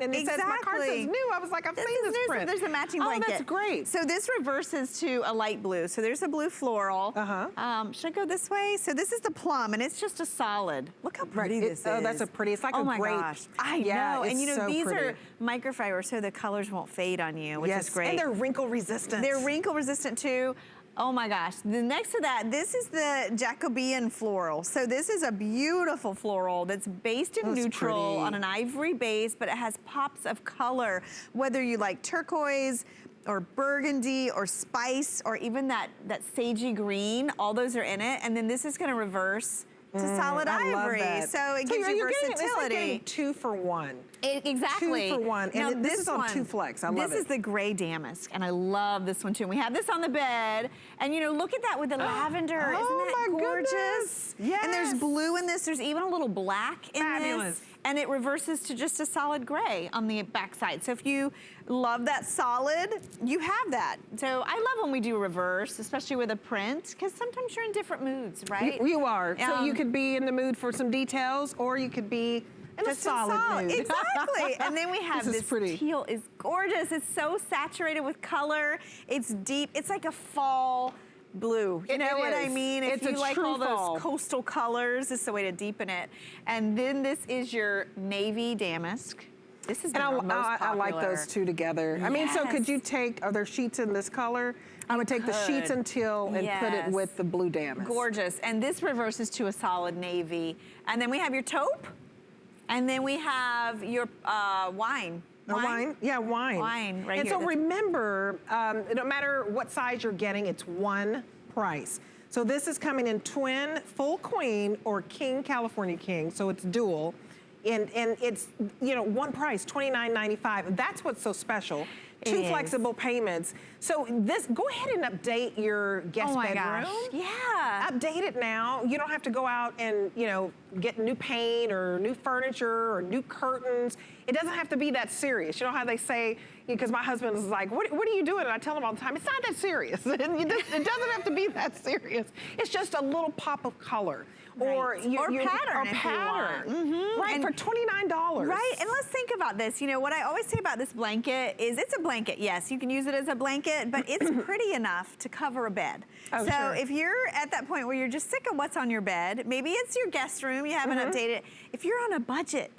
and it says, my card says new. I was like, I've seen this print. There's a matching blanket. Oh, that's great. So this reverses to a light blue. So there's a blue floral. Should I go this way? So this is the plum, and it's just a solid. Look how pretty this is. Oh, that's a pretty, it's like a grape. Gosh. I know. And you know, these are microfiber, so the colors won't fade on you, which is great. And they're wrinkle resistant. They're wrinkle resistant too. Oh my gosh. Next to that, this is the Jacobean floral. So this is a beautiful floral that's based in neutral on an ivory base, but it has pops of color, whether you like turquoise or burgundy or spice or even that sagey green, all those are in it. And then this is gonna reverse to solid ivory. So it gives you versatility. It's like getting 2 for 1. Exactly. 2 for 1. And this is on 2 flex. I love it. This is the gray damask, and I love this one too. And we have this on the bed, and you know, look at that with the lavender. Isn't that gorgeous? Yes. And there's blue in this. There's even a little black in Fabulous. this. and it reverses to just a solid gray on the backside. So if you love that solid, you have that. So I love when we do reverse, especially with a print, because sometimes you're in different moods, right? You are. So you could be in the mood for some details, or you could be in a solid mood. Exactly. And then we have this pretty. teal is gorgeous. It's so saturated with color. It's deep. It's like a fall blue. You know what I mean? If you like all those coastal colors, this is the way to deepen it. And then this is your navy damask. This is most popular. I like those two together. I mean, so could you take, are there sheets in this color? I would take the sheets and teal and put it with the blue damask. Gorgeous. And this reverses to a solid navy. And then we have your taupe. And then we have your wine. Wine? Yeah, wine. Wine right and here. And so remember, no matter what size you're getting, it's one price. So this is coming in twin, full queen, or king California king, so it's dual. And it's, you know, one price, $29.95. That's what's so special. Two flexible payments. So this, go ahead and update your guest bedroom. Gosh. Yeah. Update it now. You don't have to go out and, you know, get new paint or new furniture or new curtains. It doesn't have to be that serious. You know how they say, because my husband is like, what are you doing? And I tell him all the time, it's not that serious. It doesn't have to be that serious. It's just a little pop of color. Or pattern. Right, for $29. Right, and let's think about this. You know, what I always say about this blanket is it's a blanket. Yes, you can use it as a blanket, but it's pretty enough to cover a bed. Oh, so if you're at that point where you're just sick of what's on your bed, maybe it's your guest room, you haven't updated it. If you're on a budget,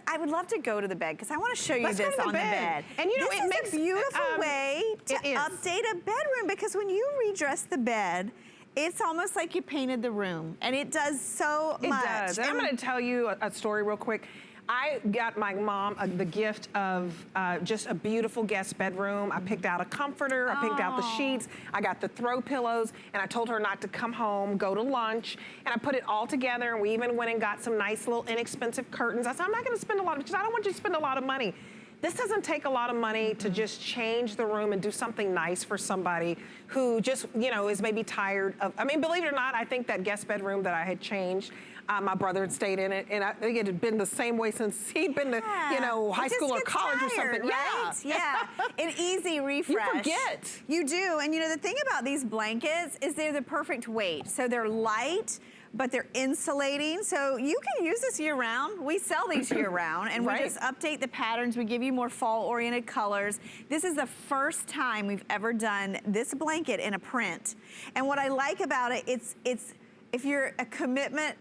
I would love to go to the bed because I want to show you this on the bed. And you know, it makes a beautiful way to update a bedroom, because when you redress the bed, it's almost like you painted the room, and it does so much. It does. I'm going to tell you a story real quick. I got my mom the gift of just a beautiful guest bedroom. I picked out a comforter, I picked out the sheets, I got the throw pillows, and I told her not to come home, go to lunch, and I put it all together, and we even went and got some nice little inexpensive curtains. I said, I'm not going to spend a lot, because I don't want you to spend a lot of money. This doesn't take a lot of money to just change the room and do something nice for somebody who just, you know, is maybe tired of, I mean, believe it or not, I think that guest bedroom that I had changed, my brother had stayed in it, and I think it had been the same way since he'd been to, you know, high school or college or something. Right? Yeah, an easy refresh. You forget. You do, and you know, the thing about these blankets is they're the perfect weight. So they're light, but they're insulating, so you can use this year-round. We sell these year-round, and we just update the patterns. We give you more fall-oriented colors. This is the first time we've ever done this blanket in a print. And what I like about it, it's if you're a commitment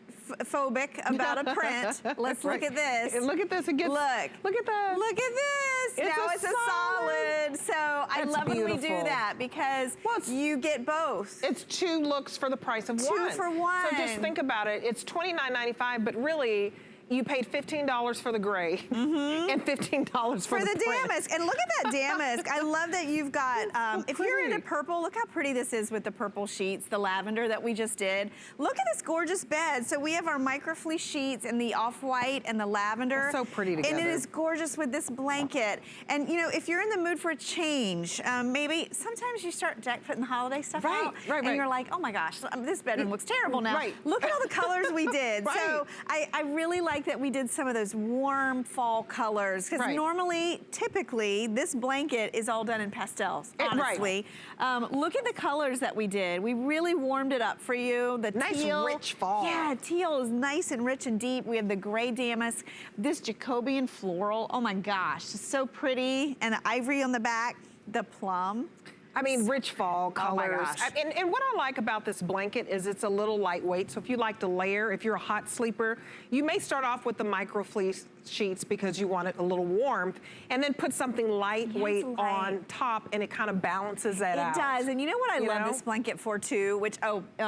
phobic about a print, let's look at this. Look at this again. Look at that. Look at this. Now it's a solid. So I love when we do that, because you get both. It's two looks for the price of one. 2 for 1. So just think about it. It's $29.95, but really, you paid $15 for the gray and $15 for the damask. And look at that damask. I love that you've got, if you're into purple, look how pretty this is with the purple sheets, the lavender that we just did. Look at this gorgeous bed. So we have our microfleece sheets and the off-white and the lavender. They're so pretty together. And it is gorgeous with this blanket. And you know, if you're in the mood for a change, maybe sometimes you start putting the holiday stuff out, and you're like, oh my gosh, this bedroom looks terrible now. Look at all the colors we did. So I really like that we did some of those warm fall colors, because normally, typically, this blanket is all done in pastels, honestly. Look at the colors that we did. We really warmed it up for you. The nice teal, rich fall. Yeah, teal is nice and rich and deep. We have the gray damask, this Jacobean floral. Oh my gosh, it's so pretty. And the ivory on the back, the plum. I mean, rich fall colors. Oh my gosh. And what I like about this blanket is it's a little lightweight. So if you like to layer, if you're a hot sleeper, you may start off with the microfleece sheets because you want it a little warmth, and then put something lightweight on top, and it kind of balances that out. It does, and you know what I love this blanket for too, which,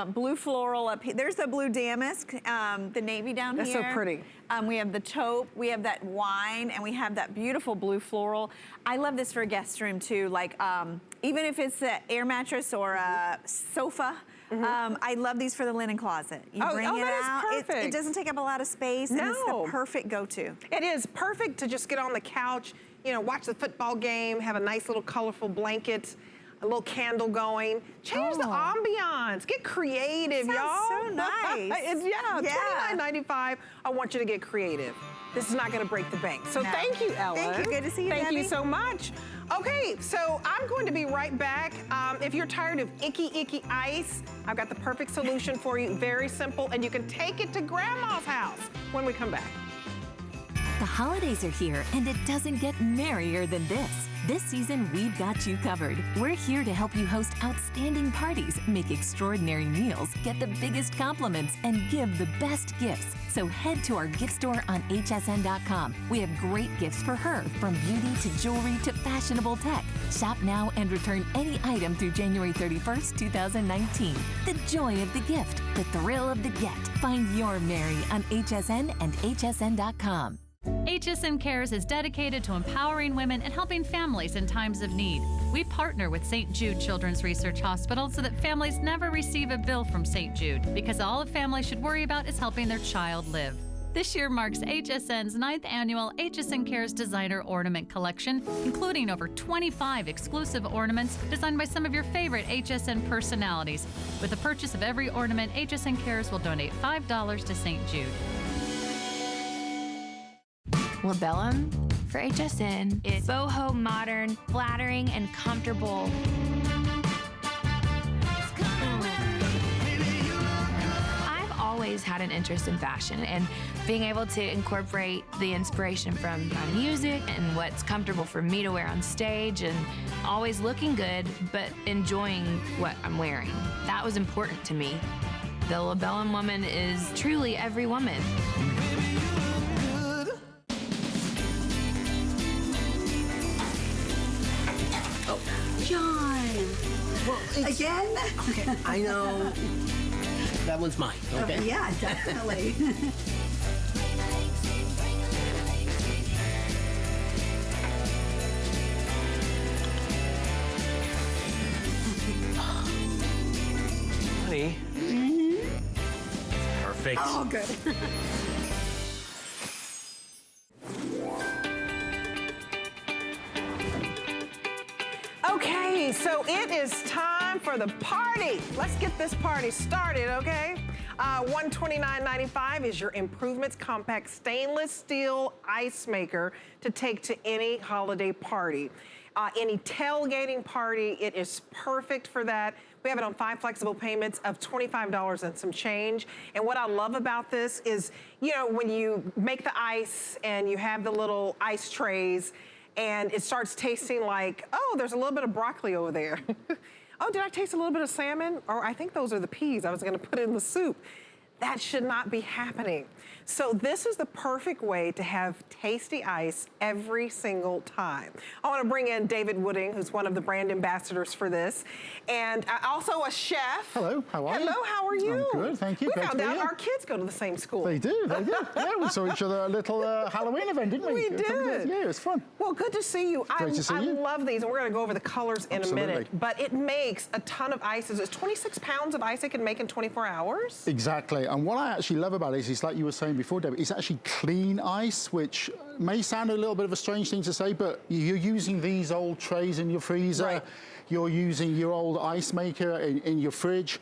blue floral up here. There's the blue damask, the navy down here. That's so pretty. We have the taupe, we have that wine, and we have that beautiful blue floral. I love this for a guest room too, like even if it's an air mattress or a sofa, I love these for the linen closet. You bring it out. It doesn't take up a lot of space, and it's the perfect go-to. It is perfect to just get on the couch, you know, watch the football game, have a nice little colorful blanket, a little candle going. Change the ambiance. Get creative, y'all. So nice. Yeah, $29.95. I want you to get creative. This is not gonna break the bank. So thank you, Ellen. Thank you, good to see you, Thank Debbie. you so much. Okay, so I'm going to be right back. If you're tired of icky ice, I've got the perfect solution for you. Very simple, and you can take it to Grandma's house when we come back. The holidays are here, and it doesn't get merrier than this. This season, we've got you covered. We're here to help you host outstanding parties, make extraordinary meals, get the biggest compliments, and give the best gifts. So head to our gift store on hsn.com. We have great gifts for her, from beauty to jewelry to fashionable tech. Shop now and return any item through January 31st, 2019. The joy of the gift, the thrill of the get. Find your Mary on HSN and hsn.com. HSN Cares is dedicated to empowering women and helping families in times of need. We partner with St. Jude Children's Research Hospital so that families never receive a bill from St. Jude, because all a family should worry about is helping their child live. This year marks HSN's 9th annual HSN Cares Designer Ornament Collection, including over 25 exclusive ornaments designed by some of your favorite HSN personalities. With the purchase of every ornament, HSN Cares will donate $5 to St. Jude. Labellum for HSN is boho, modern, flattering, and comfortable. I've always had an interest in fashion, and being able to incorporate the inspiration from my music and what's comfortable for me to wear on stage, and always looking good but enjoying what I'm wearing. That was important to me. The Labellum woman is truly every woman. John! Well, Again? Okay, I know. That one's mine, okay? Yeah, definitely. Honey. Perfect. Oh, good. Okay, so it is time for the party. Let's get this party started, okay? $129.95 is your Improvements Compact Stainless Steel Ice Maker to take to any holiday party. Any tailgating party, it is perfect for that. We have it on 5 flexible payments of $25 and some change. And what I love about this is, you know, when you make the ice and you have the little ice trays, and it starts tasting like, oh, there's a little bit of broccoli over there. Oh, did I taste a little bit of salmon? Or I think those are the peas I was gonna put in the soup. That should not be happening. So this is the perfect way to have tasty ice every single time. I wanna bring in David Wooding, who's one of the brand ambassadors for this, and also a chef. Hello, how are you? Hello, how are you? I'm good, thank you. We Great found to be out here. our kids go to the same school. They do. Yeah, we saw each other at a little Halloween event, didn't we? We did. Yeah, it was fun. Well, good to see you. Great to see you. I love these, and we're gonna go over the colors in Absolutely. a minute, but it makes a ton of ices. It's 26 pounds of ice it can make in 24 hours. Exactly, and what I actually love about it is like you were saying before, Debbie, it's actually clean ice, which may sound a little bit of a strange thing to say, but you're using these old trays in your freezer, Right. You're using your old ice maker in your fridge,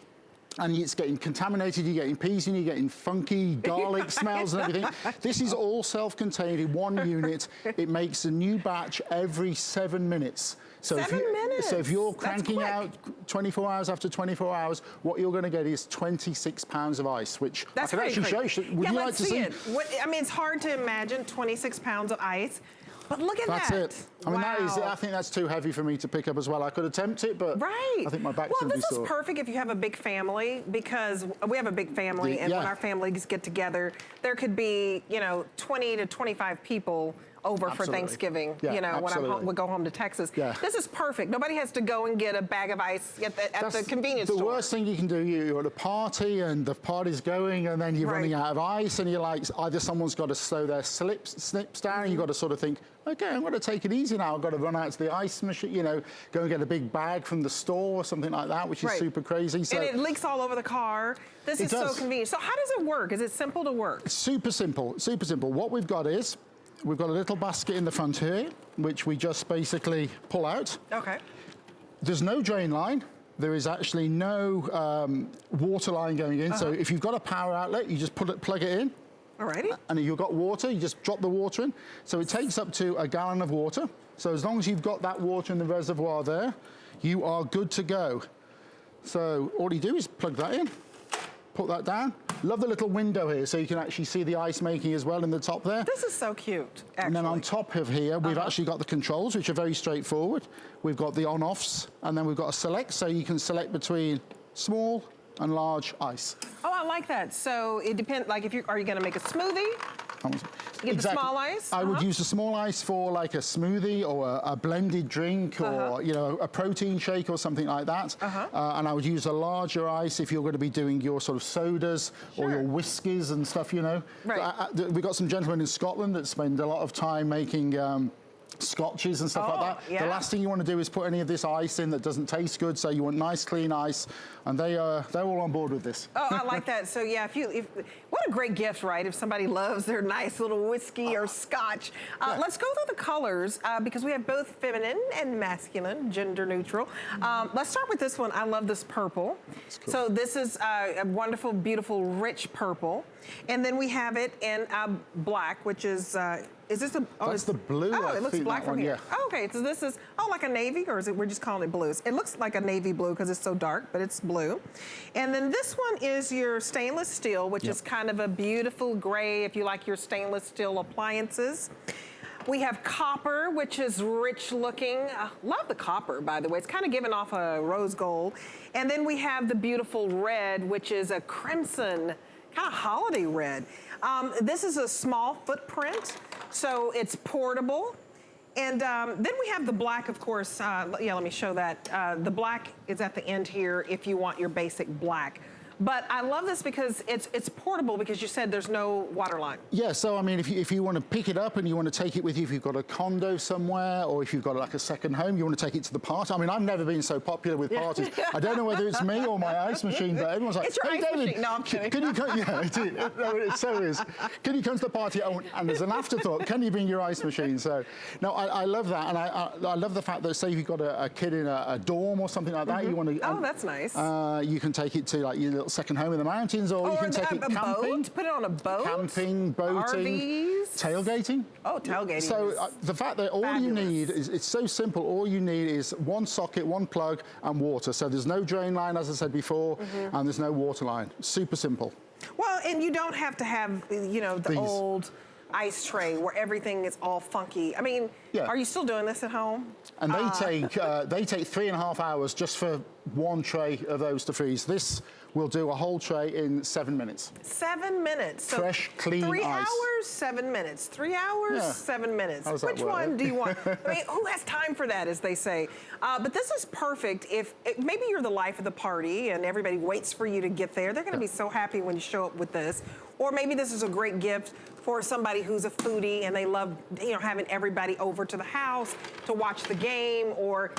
and it's getting contaminated, you're getting peas in, you're getting funky garlic smells and everything. This is all self-contained in one unit. It makes a new batch every 7 minutes. So 7 minutes? So if you're That's cranking quick. out 24 hours after 24 hours, what you're gonna get is 26 pounds of ice, which That's I can pretty actually quick. show you. Would Yeah, you let's like to see? it. I mean, it's hard to imagine 26 pounds of ice, but look at That's that. it. I mean, that is, I think that's too heavy for me to pick up as well. I could attempt it, but Right. I think my back's well, gonna be this is sore. perfect if you have a big family, because we have a big family, and when Yeah. our families get together, there could be, you know, 20 to 25 people over for Absolutely. Thanksgiving, Yeah, you know, when absolutely. we go home to Texas. Yeah. This is perfect. Nobody has to go and get a bag of ice at the convenience the store. worst thing you can do. You're at a party and the party's going, and then you're Right. running out of ice, and you're like, either someone's got to slow their snips down, and you've got to sort of think, okay, I'm going to take it easy now. I've got to run out to the ice machine, you know, go and get a big bag from the store or something like that, which is Right. super crazy. So And it leaks all over the car. This It is so does. convenient. So how does it work? Is it simple to work? super simple, super simple. What we've got is, we've got a little basket in the front here, which we just basically pull out. Okay. there's no drain line. There is actually no water line going in. So if you've got a power outlet, you just plug it in. Alrighty. And if you've got water, you just drop the water in. So it takes up to a gallon of water. So as long as you've got that water in the reservoir there, you are good to go. So all you do is plug that in, put that down. Love the little window here, so you can actually see the ice making as well in the top there. This is so cute, actually. And then on top of here, we've actually got the controls, which are very straightforward. We've got the on-offs, and then we've got a select, so you can select between small and large ice. Oh, I like that. So it depends, like are you gonna make a smoothie? Get the small ice? I would use the small ice for like a smoothie or a blended drink or you know, a protein shake or something like that. And I would use a larger ice if you're going to be doing your sort of sodas or your whiskies and stuff, you know. Right. We've got some gentlemen in Scotland that spend a lot of time making scotches and stuff like that. Yeah. The last thing you want to do is put any of this ice in that doesn't taste good, so you want nice clean ice, and they're all on board with this. Oh, I like that. So yeah, what a great gift, right? If somebody loves their nice little whiskey or scotch. Let's go through the colors because we have both feminine and masculine, gender neutral. Let's start with this one. I love this purple. Cool. So this is a wonderful, beautiful, rich purple. And then we have it in black, which is this a... Oh, that's the blue. Oh, it looks black from here. Yeah. Oh, okay, so this is, like a navy, or is it, we're just calling it blues? It looks like a navy blue because it's so dark, but it's blue. And then this one is your stainless steel, which is kind of a beautiful gray if you like your stainless steel appliances. We have copper, which is rich looking. Love the copper, by the way. It's kind of giving off a rose gold. And then we have the beautiful red, which is a crimson, kind of holiday red. This is a small footprint, so it's portable. And then we have the black, of course. Let me show that. The black is at the end here if you want your basic black. But I love this because it's portable because you said there's no water line. Yeah, so I mean, if you want to pick it up and you want to take it with you, if you've got a condo somewhere or if you've got like a second home, you want to take it to the party. I mean, I've never been so popular with parties. I don't know whether it's me or my ice machine, but everyone's like, it's your ice David, machine. No, I'm kidding. Can you come? Yeah, it is. No, it so is. Can you come to the party? Oh, and there's an afterthought. Can you bring your ice machine? So, no, I love that, and I love the fact that say if you've got a kid in a dorm or something like that, you want to. Oh, that's nice. You can take it to like your little second home in the mountains. Or you can take it camping. Boat? Put it on a boat? Camping, boating, RVs? tailgating. Oh, tailgating. So the fact that all you need is, it's so simple, all you need is one socket, one plug, and water. So there's no drain line, as I said before, and there's no water line. Super simple. Well, and you don't have to have, the old ice tray where everything is all funky. I mean, are you still doing this at home? And they take 3.5 hours just for one tray of those to freeze. This will do a whole tray in 7 minutes. 7 minutes. So fresh, clean 3 ice. 3 hours, 7 minutes. 3 hours, 7 minutes. How does that Which work? one do you want? I mean, who has time for that, as they say? But this is perfect if maybe you're the life of the party and everybody waits for you to get there. They're going to be so happy when you show up with this. Or maybe this is a great gift for somebody who's a foodie and they love, having everybody over to the house to watch the game, or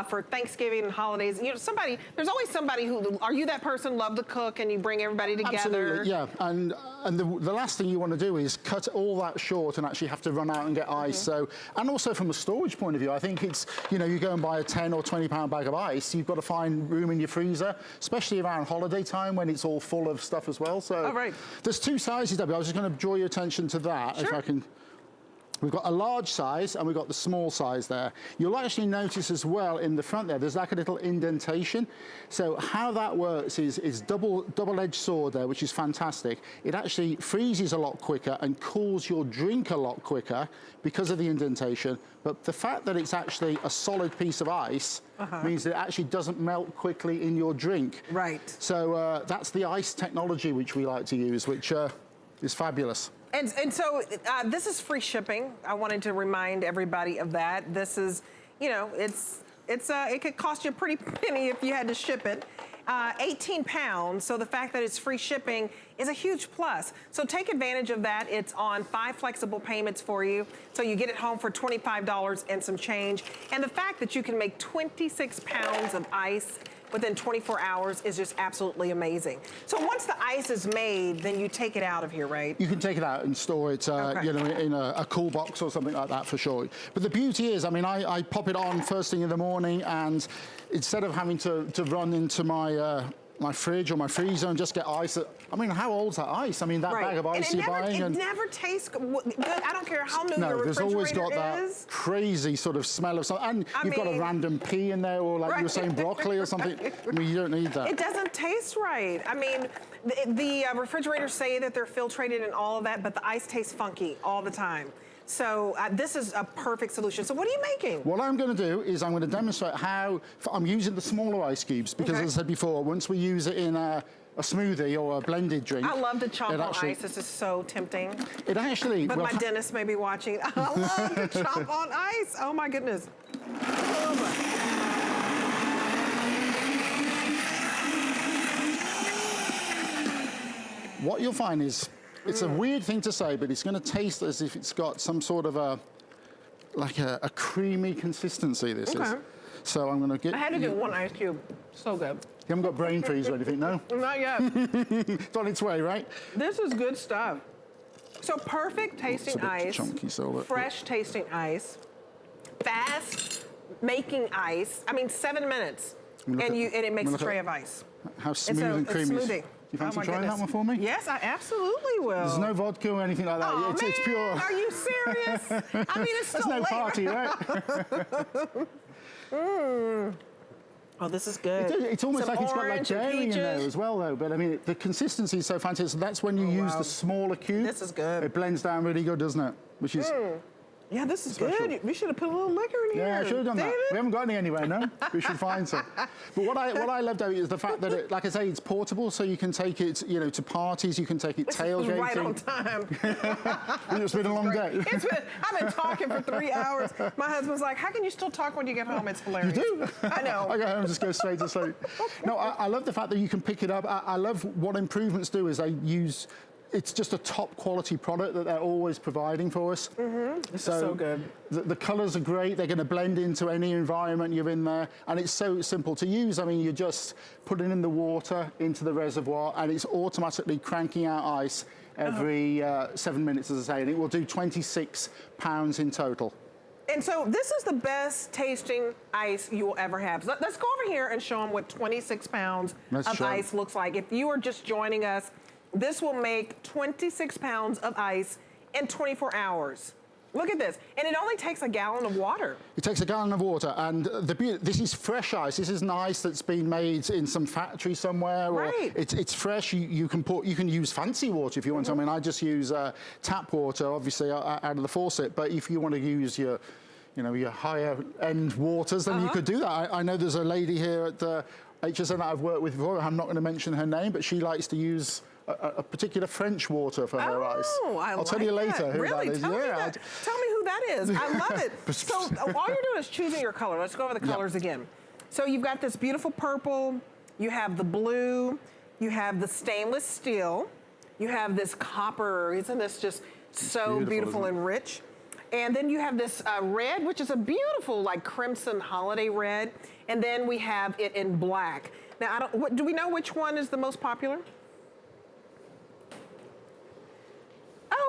for Thanksgiving and holidays. There's always somebody who, are you that person, love to cook and you bring everybody together? Absolutely, yeah. And the last thing you want to do is cut all that short and actually have to run out and get ice. So, and also from a storage point of view, I think it's, you go and buy a 10 or 20 pound bag of ice, you've got to find room in your freezer, especially around holiday time when it's all full of stuff as well. So there's two sizes, Debbie. I was just going to draw your attention to that, if I can. We've got a large size and we've got the small size there. You'll actually notice as well in the front there's like a little indentation. So how that works is double-edged sword there, which is fantastic. It actually freezes a lot quicker and cools your drink a lot quicker because of the indentation. But the fact that it's actually a solid piece of ice means that it actually doesn't melt quickly in your drink. Right. So that's the ice technology which we like to use, which is fabulous. And so this is free shipping. I wanted to remind everybody of that. This is, it could cost you a pretty penny if you had to ship it. 18 pounds, so the fact that it's free shipping is a huge plus. So take advantage of that. It's on 5 flexible payments for you. So you get it home for $25 and some change. And the fact that you can make 26 pounds of ice within 24 hours is just absolutely amazing. So once the ice is made, then you take it out of here, right? You can take it out and store it, you know, in a cool box or something like that for sure. But the beauty is, I mean, I pop it on first thing in the morning, and instead of having to run into my my fridge or my freezer and just get ice. I mean, how old's that ice? I mean, that bag of ice you're buying. It never tastes good. I don't care how new your refrigerator is. No, there's always got that crazy sort of smell of something. And you've got a random pea in there, or like you were saying, broccoli or something. I mean, you don't need that. It doesn't taste right. I mean, the refrigerators say that they're filtrated and all of that, but the ice tastes funky all the time. So this is a perfect solution. So what are you making? What I'm going to do is I'm going to demonstrate how I'm using the smaller ice cubes because, as I said before, once we use it in a smoothie or a blended drink. I love to chomp on ice. This is so tempting. It actually... But my dentist may be watching. I love to chomp on ice. Oh, my goodness. What you'll find is, it's a weird thing to say, but it's going to taste as if it's got some sort of a creamy consistency, this is. So I'm going to get... I had to get one ice cube. So good. You haven't got brain freeze or anything, no? Not yet. It's on its way, right? This is good stuff. So perfect tasting ice, chunky, so fresh tasting ice, fast making ice. I mean, 7 minutes, and it makes a tray of ice. How smooth and creamy. It's smoothie. Do you fancy trying that one for me? Yes, I absolutely will. There's no vodka or anything like that. Oh, it's pure. Are you serious? I mean, it's still There's no late. party, right? Oh, this is good. It's almost Some like it's got like orange and dairy in there peaches. as well, though. But I mean, the consistency is so fantastic. So that's when you use the smaller cube. This is good. It blends down really good, doesn't it? Which is... Yeah, this is special. good. We should have put a little liquor in here. Yeah, I should have done David. that. We haven't got any anywhere, no? We should find some. But what I loved out is the fact that, it, like I say, it's portable, so you can take it, you know, to parties. You can take it tailgating. Right on time. It's been a long day. I've been talking for 3 hours. My husband's like, how can you still talk when you get home? It's hilarious. You do? I know. I go home and just go straight to sleep. No, I love the fact that you can pick it up. I love what improvements do is they use... It's just a top quality product that they're always providing for us. This is so good. The colours are great. They're going to blend into any environment you're in there. And it's so simple to use. I mean, you just put it in the water into the reservoir and it's automatically cranking out ice every 7 minutes, as I say. And it will do 26 pounds in total. And so this is the best tasting ice you will ever have. So let's go over here and show them what 26 pounds of ice looks like. If you are just joining us, this will make 26 pounds of ice in 24 hours. Look at this. And it only takes a gallon of water. It takes a gallon of water, and this is fresh ice. This isn't ice that's been made in some factory somewhere. Or it's fresh. You can use fancy water if you want to. I mean, I just use tap water, obviously, out of the faucet. But if you want to use your higher end waters, then you could do that. I know there's a lady here at the HSN that I've worked with before. I'm not going to mention her name, but she likes to use a particular French water for her ice. I'll tell you later who that is. Tell me who that is. I love it. So all you're doing is choosing your color. Let's go over the colors again. So you've got this beautiful purple, you have the blue, you have the stainless steel, you have this copper. Isn't this just so beautiful and rich? And then you have this red, which is a beautiful like crimson holiday red. And then we have it in black. Now, do we know which one is the most popular?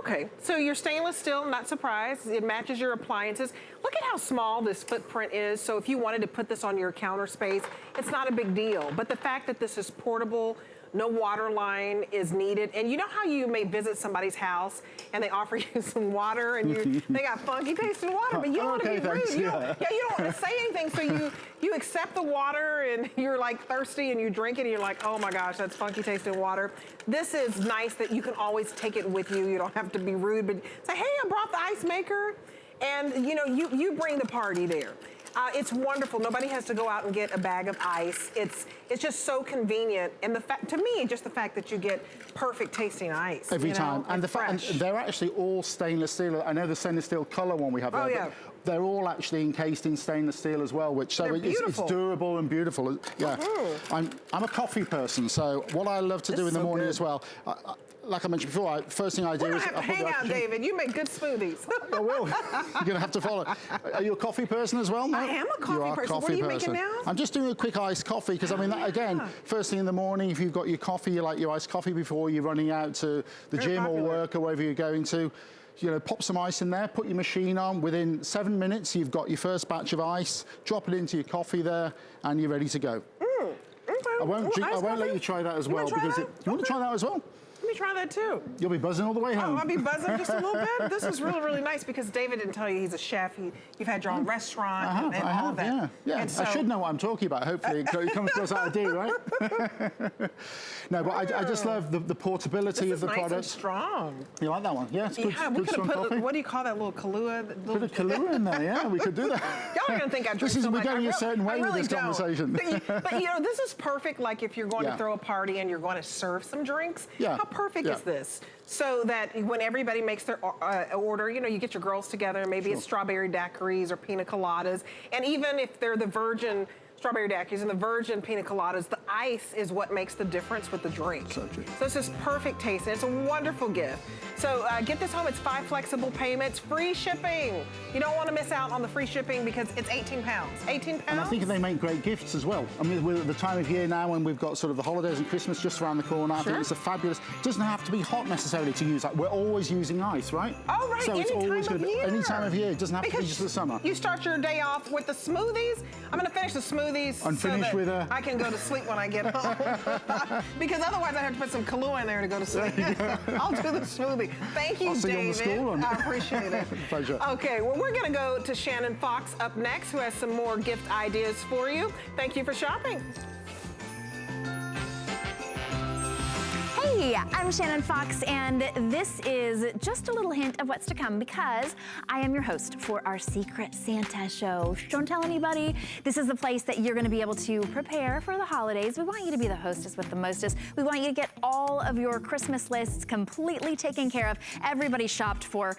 Okay, so your stainless steel, not surprised. It matches your appliances. Look at how small this footprint is. So if you wanted to put this on your counter space, it's not a big deal. But the fact that this is portable, no water line is needed. And you know how you may visit somebody's house and they offer you some water and they got funky tasting water, but you don't want to be rude. You don't want to say anything. So you accept the water and you're like thirsty and you drink it and you're like, oh my gosh, that's funky tasting water. This is nice that you can always take it with you. You don't have to be rude, but say, hey, I brought the ice maker. And you bring the party there. It's wonderful. Nobody has to go out and get a bag of ice. It's just so convenient. And to me, just the fact that you get perfect tasting ice. Every time. And It's and fresh. they're actually all stainless steel. I know the stainless steel color one we have there, yeah. but they're all actually encased in stainless steel as well, which so it's durable and beautiful. Yeah. I'm a coffee person, so what I love to do in the morning as well, like I mentioned before, first thing I do is... Hang out, David. You make good smoothies. I will. You're going to have to follow. Are you a coffee person as well? No? I am a coffee person. What are you making now? I'm just doing a quick iced coffee because, I mean, again, first thing in the morning, if you've got your coffee, you like your iced coffee before you're running out to the gym or work or wherever you're going to. You know, pop some ice in there, put your machine on. Within 7 minutes, you've got your first batch of ice. Drop it into your coffee there, and you're ready to go. I won't let you try that as well because you want to try that as well? Let me try that too. You'll be buzzing all the way home. Oh, I'll be buzzing just a little bit. This is really, really nice because David didn't tell you he's a chef. You've had your own restaurant and all of that. Yeah. And so, I should know what I'm talking about. Hopefully it comes across that I do, right? No, but I just love the portability of the product. This is nice and strong. You like that one? Yeah, it's good, we strong coffee. What do you call that little Kahlua? Put a Kahlua in there, yeah, we could do that. Y'all are going to think I drink so much. We're going a certain way with this conversation. But you know, this is perfect, like if you're going to throw a party and you're going to serve some drinks. How perfect is this? So that when everybody makes their order, you know, you get your girls together, maybe it's strawberry daiquiris or pina coladas, and even if they're the virgin strawberry daiquiris and the virgin pina coladas, the ice is what makes the difference with the drink. So true. So it's just perfect taste, and it's a wonderful gift. So get this home, it's 5 flexible payments, free shipping. You don't want to miss out on the free shipping because it's 18 pounds. 18 pounds? And I think they make great gifts as well. I mean, we're at the time of year now when we've got sort of the holidays and Christmas just around the corner. I think it's a fabulous, it doesn't have to be hot necessarily to use that. We're always using ice, right? Oh, right, so it's always good. Any time of year. It doesn't have to be just the summer. You start your day off with the smoothies. I'm going to finish the smoothies and finish with I can go to sleep when I get home. Because otherwise I have to put some Kahlua in there to go to sleep. I'll do the smoothie. Thank you, David. I appreciate it. Pleasure. Okay, well, we're going to go to Shannon Fox up next, who has some more gift ideas for you. Thank you for shopping. Hey, I'm Shannon Fox, and this is just a little hint of what's to come because I am your host for our Secret Santa show. Don't tell anybody. This is the place that you're going to be able to prepare for the holidays. We want you to be the hostess with the mostest. We want you to get all of your Christmas lists completely taken care of. Everybody shopped for.